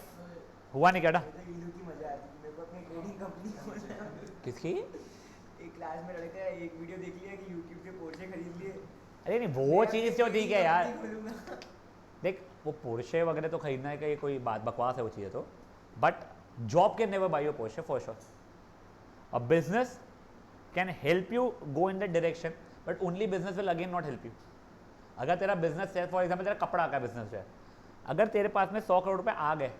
हुआ नहीं क्या बेटा? की मजा आती है मेरे को अपनी ट्रेडिंग कंपनी किसकी? एक क्लास में लड़का है, एक वीडियो देख लिया कि यूट्यूब पे पोर्शे खरीद लिए। अरे नहीं, वो चीज़ तो ठीक है यार, खोलूंगा। देख वो पोर्शे वगैरह तो खरीदना है, कि कोई बात बकवास है वो चीज़ें तो, but job can never by your Porsche for sure. A business can help you go in that direction, but only business will again not help you. अगर तेरा बिजनेस है, फॉर एग्जाम्पल तेरा कपड़ा का बिजनेस है, अगर तेरे पास में 100 करोड़ रुपए आ गए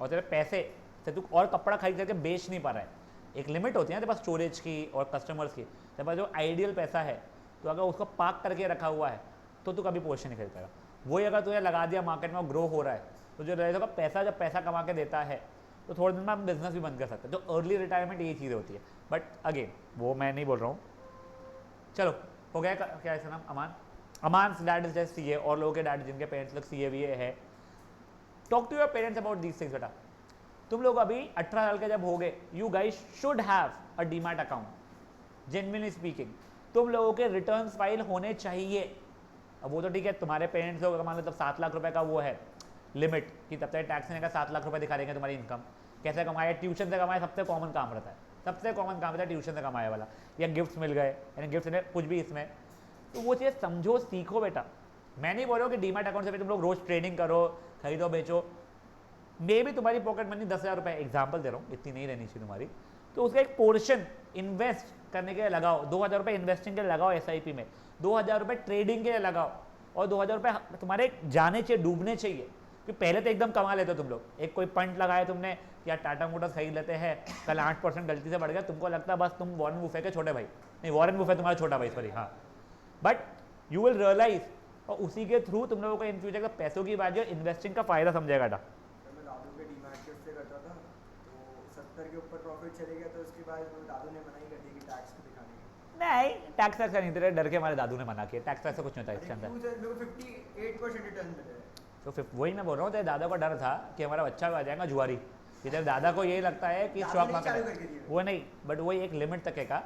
और तेरे पैसे से तू और कपड़ा खरीद करके बेच नहीं पा रहा है, एक लिमिट होती है ना तेरे पास स्टोरेज की और कस्टमर्स की, तेरे पास जो आइडियल पैसा है, तो अगर उसको पार्क करके रखा हुआ है तो तू कभी पोर्शन नहीं खरीद पाएगा। वही अगर तुझे लगा दिया मार्केट में ग्रो हो रहा है, तो जो रहेगा पैसा, जब पैसा कमा के देता है तो थोड़े दिन में हम बिजनेस भी बंद कर सकते हैं। तो अर्ली रिटायरमेंट ये चीज़ें होती है, बट अगेन वो मैं नहीं बोल रहा हूँ। चलो हो गया, क्या है नाम? अमान। अमान डैड इज जस्ट सीए, और लोगों के डैड जिनके पेरेंट्स लोग सीए भी है। Talk to your parents about these things बेटा। तुम लोग अभी 18 साल के जब हो गए, you guys should have a demat account. Genuinely speaking, तुम लोगों के रिटर्न्स फाइल होने चाहिए। अब वो तो ठीक है, तुम्हारे पेरेंट्स लोग मान लो तब 7 लाख रुपए का वो है लिमिट, कि तब तक टैक्स देने का 7 लाख रुपए दिखा देंगे तुम्हारी इनकम। कैसे कमाए? ट्यूशन से कमाए, सबसे कॉमन काम रहता है, सबसे कॉमन काम रहता है ट्यूशन से कमाए वाला, या गिफ्ट्स मिल गए, यानी गिफ्ट में कुछ भी इसमें। तो वो चीज़ समझो, सीखो बेटा। मैं नहीं बोल रहा हूँ कि डीमैट अकाउंट से भी तुम लोग रोज ट्रेडिंग करो, खरीदो बेचो। मे भी तुम्हारी पॉकेट मनी 10,000 रुपये, एग्जाम्पल दे रहा हूँ, इतनी नहीं रहनी चाहिए तुम्हारी, तो उसका एक पोर्शन इन्वेस्ट करने के लिए लगाओ। 2,000 रुपये इन्वेस्टिंग के लिए लगाओ SIP में, 2,000 रुपये ट्रेडिंग के लिए लगाओ, और 2,000 रुपये तुम्हारे जाने चाहिए, डूबने चाहिए। कि पहले तो एकदम कमा लेते हो तुम लोग, एक कोई पंट लगाया तुमने, या टाटा मोटर्स खरीद लेते हैं, कल 8% गलती से बढ़ गया, तुमको लगता है बस तुम वॉरेन बुफे के छोटे भाई, नहीं वॉरेन बुफे तुम्हारा छोटा भाई, सॉरी, हाँ। बट यू विल रियलाइज, और उसी के थ्रू तुम लोगों को इन फ्यूचर का पैसों की बात जो इन्वेस्टिंग का फायदा समझेगा। मैं दादू के डीमैट के उससे करता था, तो 70 के ऊपर प्रॉफिट चले गया, तो उसके बाद दादू ने मना ही कर दिया कि टैक्स को दिखाने का। नहीं, टैक्स वैक्स नहीं, तेरे डर के हमारे दादू ने मना किया, टैक्स वैक्स कुछ नहीं होता इसके अंदर। 58% रिटर्न मिले। तो फिर वही मैं बोल रहा हूँ, तेरे दादा को डर था कि हमारा बच्चा आ जाएगा जुआरी, कि तेरे दादा को यही लगता है कि स्टॉक मार्केट, वो नहीं, बट वही एक लिमिट तक का।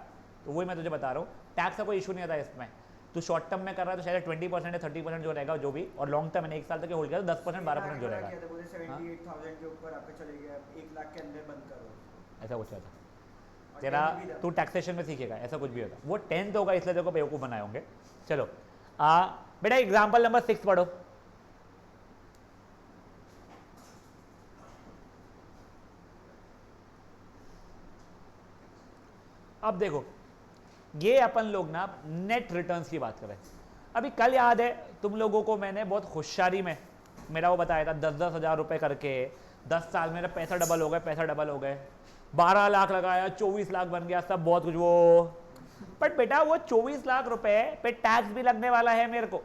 तो वही मैं तुझे बता रहा हूँ, टैक्स का कोई इशू नहीं आता इसमें। तू शॉर्ट टर्म में कर रहा है तो शायद 20% या 30% जो रहेगा, जो भी, और लॉन्ग टर्म मैंने 1 साल तक होल्ड किया तो 10% 12% जो रहेगा। 78,000 के ऊपर आपका चले गया, 1 लाख के अंदर बंद करो, ऐसा कुछ होता तेरा, तू टैक्सेशन में सीखेगा, ऐसा कुछ भी होता। वो 10th होगा, इसलिए तेरे को बेवकूफ़ बनाए होंगे। चलो बेटा एग्जाम्पल नंबर 6 पढ़ो। अब देखो, ये अपन लोग ना नेट रिटर्न्स की बात कर रहे हैं। अभी कल याद है तुम लोगों को मैंने बहुत होशियारी में मेरा वो बताया था, 10-10 हज़ार रुपये करके 10 साल मेरा पैसा डबल हो गए, पैसा डबल हो गए, 12 लाख लगाया, 24 लाख बन गया, सब बहुत कुछ वो। बट बेटा वो 24 लाख रुपए पे टैक्स भी लगने वाला है मेरे को,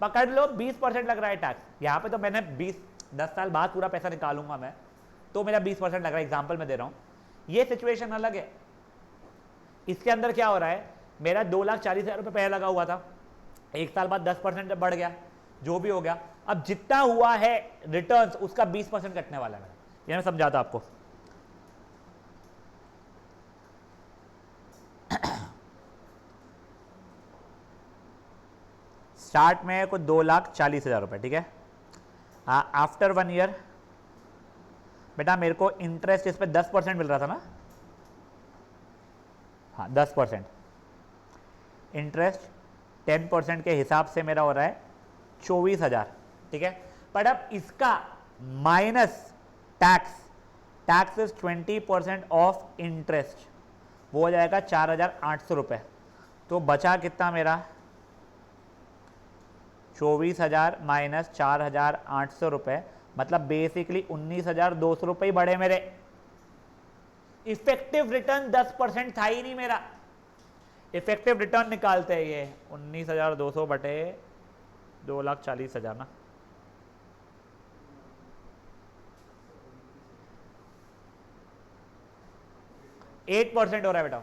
पकड़ लो 20% लग रहा है टैक्स। यहाँ पे तो मैंने 10 साल बाद पूरा पैसा निकालूंगा मैं, तो मेरा 20% लग रहा है, एग्जाम्पल में दे रहा हूँ। ये सिचुएशन अलग है। इसके अंदर क्या हो रहा है, मेरा 2,40,000 रुपये पहले लगा हुआ था, 1 साल बाद 10% बढ़ गया, जो भी हो गया, अब जितना हुआ है रिटर्न्स उसका 20% कटने वाला है। ये मैं समझाता आपको। स्टार्ट में कुछ 2,40,000 रुपये, ठीक है। आफ्टर 1 ईयर बेटा मेरे को इंटरेस्ट इस पर 10% मिल रहा था ना, हाँ 10% इंटरेस्ट, 10% के हिसाब से मेरा हो रहा है 24,000, ठीक है। पर अब इसका minus tax, tax is 20% of interest, वो हो जाएगा 4,800 रुपये। तो बचा कितना मेरा, 24,000 माइनस 4,800 रुपये, मतलब बेसिकली 19,200 रुपये ही बढ़े मेरे। इफेक्टिव रिटर्न 10% था ही नहीं मेरा। इफेक्टिव रिटर्न निकालते हैं ये 19,200 बटे 2,40,000 ना, %8 हो रहा है बेटा।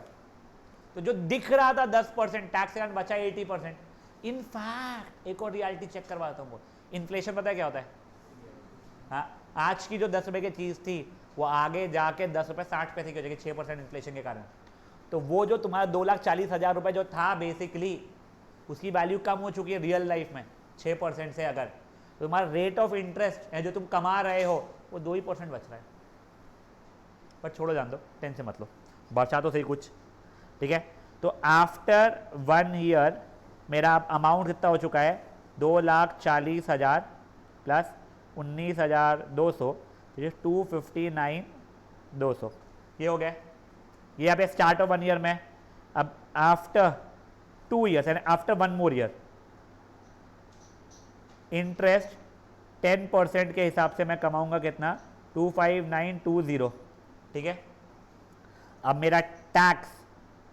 तो जो दिख रहा था 10% टैक्स के कारण बचा 80%। इनफैक्ट एक और रियलिटी चेक करवाता हूँ, इन्फ्लेशन पता है क्या होता है? हाँ, आज की जो 10 रुपए की चीज़ थी वो आगे जाके 10 रुपये 60 पैसे की हो जाएगी 6% इन्फ्लेशन के कारण। तो वो जो तुम्हारा 2,40,000 रुपये जो था बेसिकली, उसकी वैल्यू कम हो चुकी है रियल लाइफ में 6% से। अगर तो तुम्हारा रेट ऑफ इंटरेस्ट है जो तुम कमा रहे हो वो 2% बच रहा है। पर छोड़ो, जान दो, टेंशन मत लो, बचा तो सही कुछ। ठीक है, तो आफ्टर 1 ईयर मेरा अमाउंट कितना हो चुका है? 2,40,000 प्लस 19,200, 259,200 ये हो गया। ये यहाँ पे स्टार्ट ऑफ 1 ईयर में। अब आफ्टर 2 ईयर्स यानी आफ्टर 1 मोर ईयर, इंटरेस्ट 10% के हिसाब से मैं कमाऊंगा कितना? 25920। ठीक है, अब मेरा टैक्स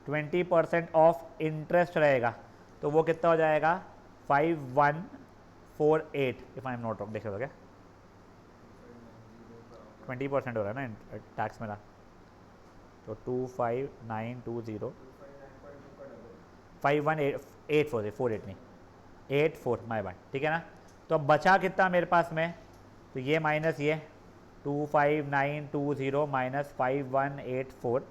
20% ऑफ इंटरेस्ट रहेगा, तो वो कितना हो जाएगा? 5148 if I am not wrong. देख रहे हो क्या? 20% हो रहा है ना टैक्स मेरा, तो 25920 5184 नहीं 84 माय बात। ठीक है ना? तो अब बचा कितना मेरे पास में? तो ये माइनस ये 25920 माइनस 5184,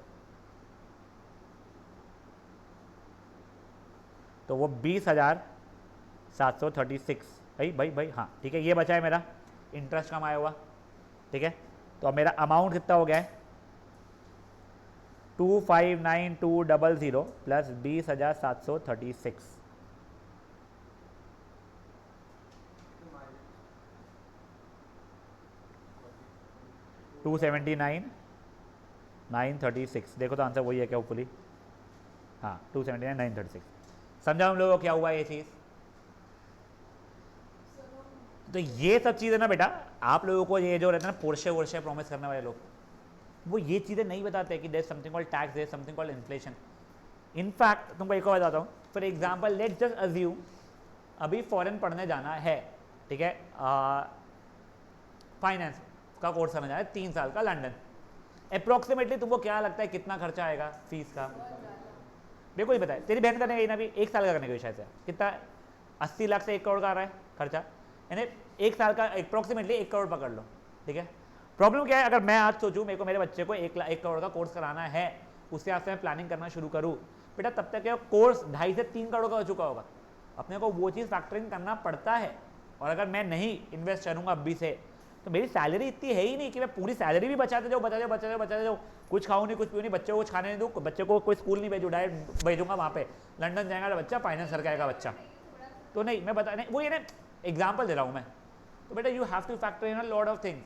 तो वो 20,736। भाई हाँ ठीक है, ये बचा है मेरा इंटरेस्ट कमाया हुआ। ठीक है, तो अब मेरा अमाउंट कितना हो गया है? 259,200 प्लस 20,736। 279,936। देखो तो आंसर वही है क्या होपफुली? हाँ, 279,936। समझा हम लोगों को क्या हुआ ये चीज़? तो ये सब चीज़ें ना बेटा, आप लोगों को ये जो रहता है ना पोर्शे वोर्शे प्रॉमिस करने वाले लोग, वो ये चीज़ें नहीं बताते कि there something called tax, there something called inflation. In fact तुमको एक और बताता हूँ, for example let's just assume अभी फॉरेन पढ़ने जाना है, ठीक है, फाइनेंस का कोर्स करने जाना है 3 साल का लंदन। अप्रोक्सीमेटली तुमको क्या लगता है कितना खर्चा आएगा फीस का? मेरे को ही बताए, तेरी बहन करने गई ना अभी 1 साल का करने गई शायद से, कितना 80 लाख से 1 करोड़ का आ रहा है खर्चा, यानी 1 साल का अप्रोक्सीमेटली 1 करोड़ पकड़ लो। ठीक है, प्रॉब्लम क्या है? अगर मैं आज सोचूं मेरे को मेरे बच्चे को 1 करोड़ का कोर्स कराना है, उसके हिसाब से मैं प्लानिंग करना शुरू करूँ, बेटा तब तक कोर्स 2.5 से 3 करोड़ का हो चुका होगा। अपने को वो चीज़ फैक्टरिंग करना पड़ता है। और अगर मैं नहीं इन्वेस्ट करूँगा अभी से, तो मेरी सैलरी इतनी है ही नहीं कि मैं पूरी सैलरी भी बचाते जाऊँ, कुछ खाऊँ नहीं, कुछ पीऊँ नहीं, बच्चे को कुछ खाने नहीं दूँ, बच्चे को कोई स्कूल नहीं भेजूँ, डायरेक्ट भेजूँगा वहाँ पे, लंदन जाएगा बच्चा, फाइनेंस करके आएगा बच्चा। तो नहीं, मैं बता नहीं, वो ये ना एग्जाम्पल दे रहा हूँ मैं। तो बेटा you have two factor in a lot of things.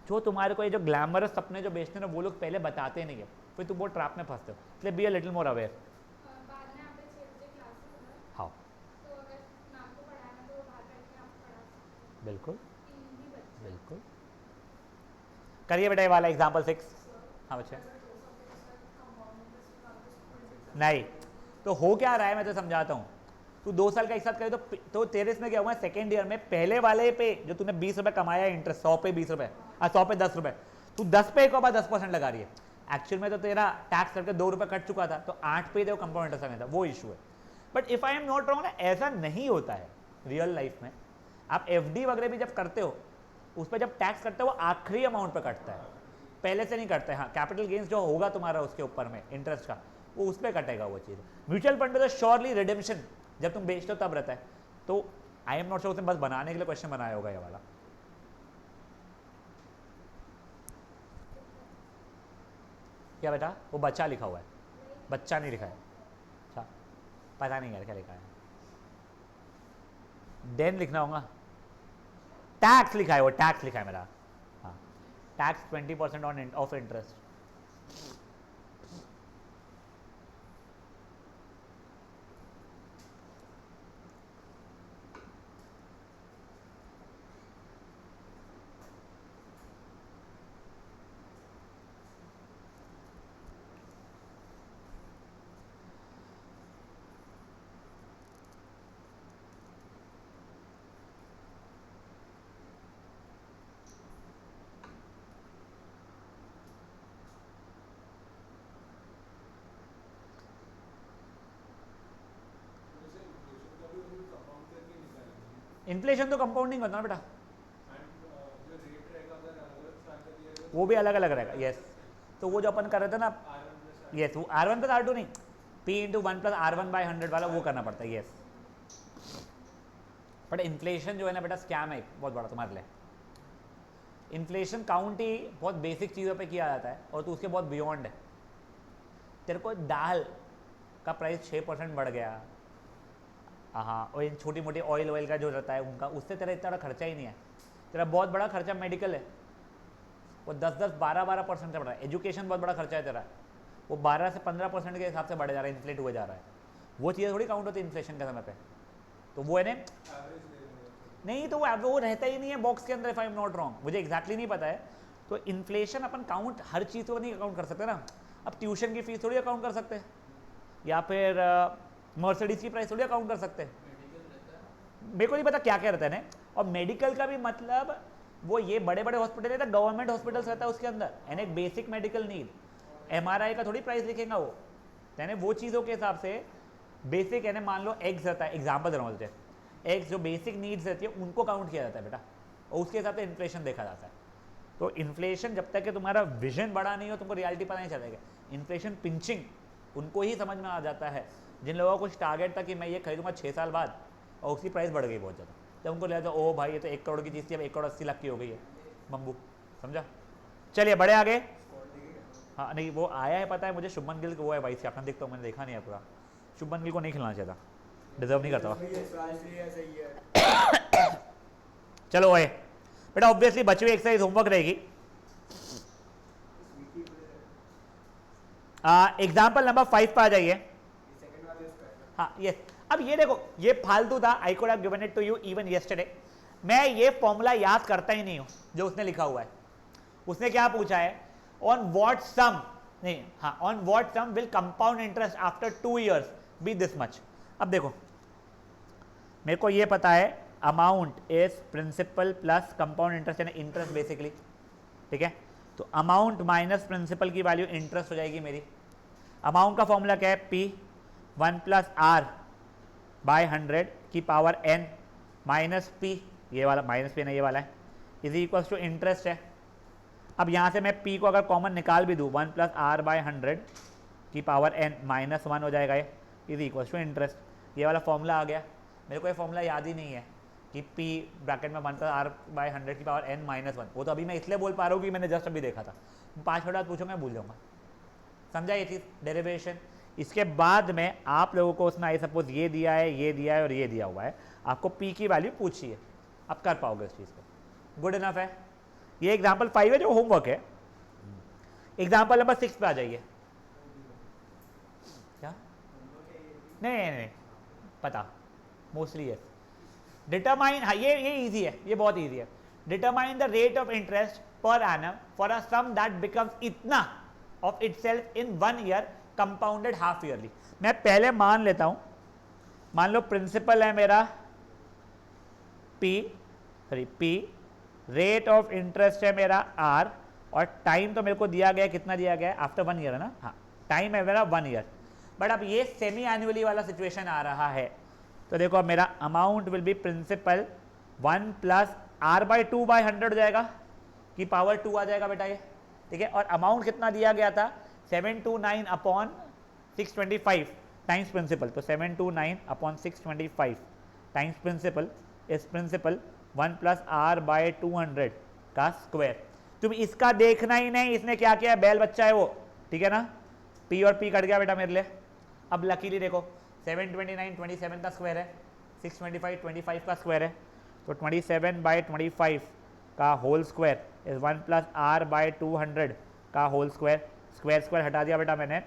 जो तुम्हारे को ये जो ग्लैमरस सपने जो बेचते हैं ना, वो लोग पहले बताते नहीं है, फिर तुम वो ट्रैप में फंसते हो। इसलिए be a little more aware. हाँ बिल्कुल बिल्कुल, करिए बेटा ये वाला एग्जाम्पल 6। हाँ बच्चे, नहीं तो हो क्या रहा है मैं तो समझाता हूँ। तू 2 साल का एक साथ करे तो तेरे इसमें क्या हुआ? सेकेंड ईयर में पहले वाले पे जो तूने 20 रुपये कमाया इंटरेस्ट, 100 पे 20 रुपये, 100 पे 10 रुपये, तू 10 पे एक बार 10% लगा रही है। एक्चुअल में तो तेरा टैक्स करके 2 रुपये कट चुका था, तो 8 पे कंपाउंड इंटरेस्ट नहीं था, वो इशू है। But if I am not wrong ना, ऐसा नहीं होता है रियल लाइफ में। आप FD वगैरह भी जब करते हो, उस पर जब टैक्स करते हो वो आखिरी अमाउंट पे कटता है, पहले से नहीं कटता है। हाँ, कैपिटल गेन्स जो होगा तुम्हारा उसके ऊपर में इंटरेस्ट का, वो उस पर कटेगा वो चीज़। म्यूचुअल फंड में तो श्योरली रिडेम्पशन जब तुम बेचते हो तब रहता है। तो आई एम नॉट श्योर, उसने बस बनाने के लिए क्वेश्चन बनाया होगा ये वाला। क्या बेटा? वो बच्चा लिखा हुआ है, बच्चा नहीं लिखा है। अच्छा, पता नहीं यार क्या लिखा है, देन लिखना होगा। टैक्स लिखा है, वो टैक्स लिखा है मेरा। हाँ, tax 20% on off interest. Inflation तो कंपाउंडिंग होता है ना बेटा, वो भी अलग अलग रहेगा। यस, तो वो जो अपन कर रहे थे ना, यस, वो R1 प्लस R2 नहीं, P into 1 plus R1 by 100 वाला वो करना पड़ता है। यस, बट इन्फ्लेशन जो है ना बेटा स्कैम है एक बहुत बड़ा तुम्हारे लिए। इन्फ्लेशन काउंट ही बहुत बेसिक चीज़ों पे किया जाता है और तू उसके बहुत बियॉन्ड है। तेरे को दाल का प्राइस 6% बढ़ गया, हाँ, और इन छोटी मोटी ऑयल का जो रहता है उनका, उससे तेरा इतना बड़ा खर्चा ही नहीं है। तेरा बहुत बड़ा खर्चा मेडिकल है, वो 10-10, 12-12% से बढ़ रहा है। एजुकेशन बहुत बड़ा खर्चा है तेरा, वो 12 से 15% के हिसाब से बढ़े जा रहा है, इन्फ्लेट हुए जा रहा है। वो चीज़ें थोड़ी काउंट होती है इन्फ्लेशन के समय पे। तो वो है ना, नहीं तो वो रहता ही नहीं है बॉक्स के अंदर, if I am not wrong, मुझे एग्जैक्टली नहीं पता है। तो इन्फ्लेशन अपन काउंट हर चीज़ को नहीं अकाउंट कर सकते ना। अब ट्यूशन की फीस थोड़ी अकाउंट कर सकते हैं, या फिर मर्सिडीज की प्राइस थोड़ी अकाउंट कर सकते हैं। मेरे को नहीं पता क्या क्या रहता है ना। और मेडिकल का भी मतलब वो ये बड़े बड़े हॉस्पिटल रहता है, गवर्नमेंट हॉस्पिटल्स रहता है उसके अंदर, यानी एक बेसिक मेडिकल नीड, MRI का थोड़ी प्राइस लिखेगा वो, यानी वो चीज़ों के हिसाब से बेसिक, यानी मान लो एग्स रहता है, एग्जाम्पल दे रहा हूँ मुझे, एग्स जो बेसिक नीड्स रहती है उनको काउंट किया जाता है बेटा, और उसके हिसाब से इन्फ्लेशन देखा जाता है। तो इन्फ्लेशन जब तक कि तुम्हारा विजन बड़ा नहीं हो, तुमको रियलिटी पता नहीं चलेगा। इन्फ्लेशन पिंचिंग उनको ही समझ में आ जाता है जिन लोगों को कुछ टारगेट था कि मैं ये खरीदूंगा 6 साल बाद, और उसकी प्राइस बढ़ गई बहुत ज़्यादा, जब उनको लगा ओ भाई ये तो 1 करोड़ की चीज़ थी, अब 1,80,00,000 की हो गई है बम्बू, समझा। चलिए बढ़े आगे। हाँ नहीं, वो आया है पता है मुझे, शुभमन गिल वो है भाई से, अपना देखता हूँ, मैंने देखा नहीं है पूरा। शुभमन गिल को नहीं खिलाना चाहिए था, डिजर्व नहीं करता। चलो ओए बेटा, ऑब्वियसली बची हुई एक्सरसाइज होमवर्क रहेगी। एग्जाम्पल नंबर 5 पर आ जाइए। हाँ यस, अब ये देखो, ये फालतू था, I could have given it to you even yesterday. मैं ये फॉर्मूला याद करता ही नहीं हूँ जो उसने लिखा हुआ है। उसने क्या पूछा है, ऑन व्हाट सम, नहीं हाँ, on what sum will compound interest after 2 years be this much. अब देखो मेरे को ये पता है, amount is principal plus compound interest, यानी इंटरेस्ट बेसिकली, ठीक है। तो अमाउंट माइनस प्रिंसिपल की वैल्यू इंटरेस्ट हो जाएगी मेरी। अमाउंट का फॉर्मूला क्या है, P 1 प्लस R बाय 100 की पावर N माइनस P, ये वाला माइनस P ना ये वाला है, इज इक्वल्स टू इंटरेस्ट है। अब यहाँ से मैं P को अगर कॉमन निकाल भी दूँ, 1 प्लस R बाय 100 की पावर N माइनस 1 हो जाएगा, ये इज इक्वल्स टू इंटरेस्ट। ये वाला फॉर्मूला आ गया। मेरे को ये फॉर्मूला याद ही नहीं है कि P ब्रैकेट में 1 प्लस R बाय 100 की पावर N माइनस 1, वो तो अभी मैं इसलिए बोल पा रहा हूँ कि मैंने जस्ट अभी देखा था। 5 मिनट बाद पूछूंगा भूल जाऊँगा, समझा ये चीज़, डेरिवेशन। इसके बाद में आप लोगों को उसने आई सपोज ये दिया है, ये दिया है और ये दिया हुआ है, आपको P की वैल्यू पूछी है, आप कर पाओगे इस चीज़ को, गुड इनफ है। ये एग्जाम्पल 5 है जो होमवर्क है। एग्जाम्पल नंबर 6 पे आ जाइए। क्या नहीं पता, मोस्टली यस। डिटरमाइन, हाँ ये इजी है, ये बहुत इजी है। Determine the rate of interest per annum for a sum that becomes इतना of itself in 1 year compounded half yearly. मैं पहले मान लेता हूं, मान लो प्रिंसिपल है मेरा P, रेट ऑफ इंटरेस्ट है मेरा R, और टाइम तो मेरे को दिया गया, कितना दिया गया है, आफ्टर 1 year है ना, हाँ टाइम है मेरा 1 year। बट अब ये सेमी एनुअली वाला सिचुएशन आ रहा है, तो देखो अब मेरा amount will be principal 1 plus R by 2 by 100 हो जाएगा, की पावर 2 आ जाएगा बेटा ये, ठीक है। और अमाउंट कितना दिया गया था, 729 अपॉन 625 टाइम्स प्रिंसिपल, तो 729 अपॉन 625 टाइम्स प्रिंसिपल इस प्रिंसिपल 1 प्लस R बाय 200 का स्क्वायर। तुम इसका देखना ही नहीं, इसने क्या किया, बैल बच्चा है वो, ठीक है ना। P और P कट गया बेटा मेरे लिए। अब लकीली देखो 729 27 का स्क्वायर है, 625 25 का स्क्वायर है, तो 27 बाई 25 का whole square is 1 plus R by 200 का होल स्क्वायर। स्क्वायर स्क्वायर हटा दिया बेटा मैंने,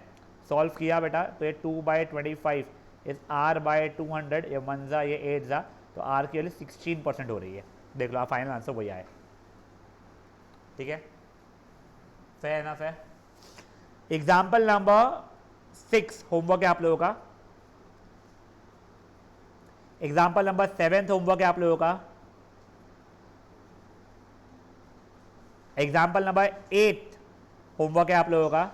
सॉल्व किया बेटा, तो ये 2 बाई 25 इज R बाय 200, ये 1 जा ये 8 जा, तो R की वैल्यू 16% हो रही है। देख लो आप, फाइनल आंसर वही आए, ठीक है, फेयर एनफ है। एग्जाम्पल नंबर 6 होमवर्क है आप लोगों का। एग्जाम्पल नंबर 7 होमवर्क है आप लोगों का। एग्जाम्पल नंबर 8 होमवर्क है आप लोगों का।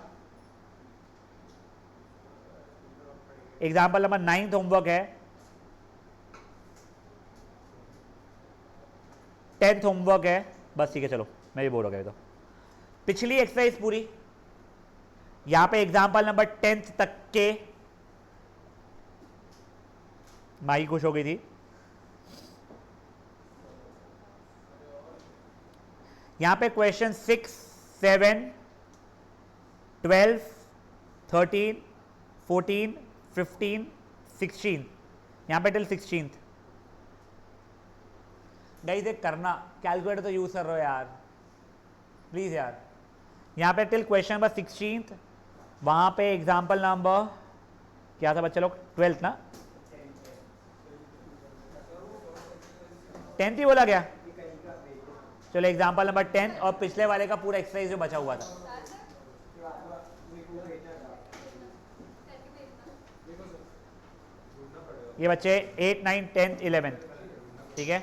एग्जाम्पल नंबर 9 होमवर्क है। 10th होमवर्क है बस, ठीक है चलो मैं भी बोर हो गया तो। पिछली एक्सरसाइज पूरी, यहां पे एग्जांपल नंबर 10th तक के, माई खुश हो गई थी। यहां पे क्वेश्चन 6, 7, 12, 13, 14, 15, 16, यहां पे टिल 16th। गाइस एक करना, कैलकुलेटर तो यूज कर रहे हो यार प्लीज यार। यहां पे टिल क्वेश्चन नंबर 16th, वहां पे एग्जांपल नंबर क्या था बच्चे लोग, 12th ना, 10th ही बोला गया। चलो एग्जांपल नंबर 10 और पिछले वाले का पूरा एक्सरसाइज जो बचा हुआ था। ये बच्चे 8, 9, 10, 11, ठीक है।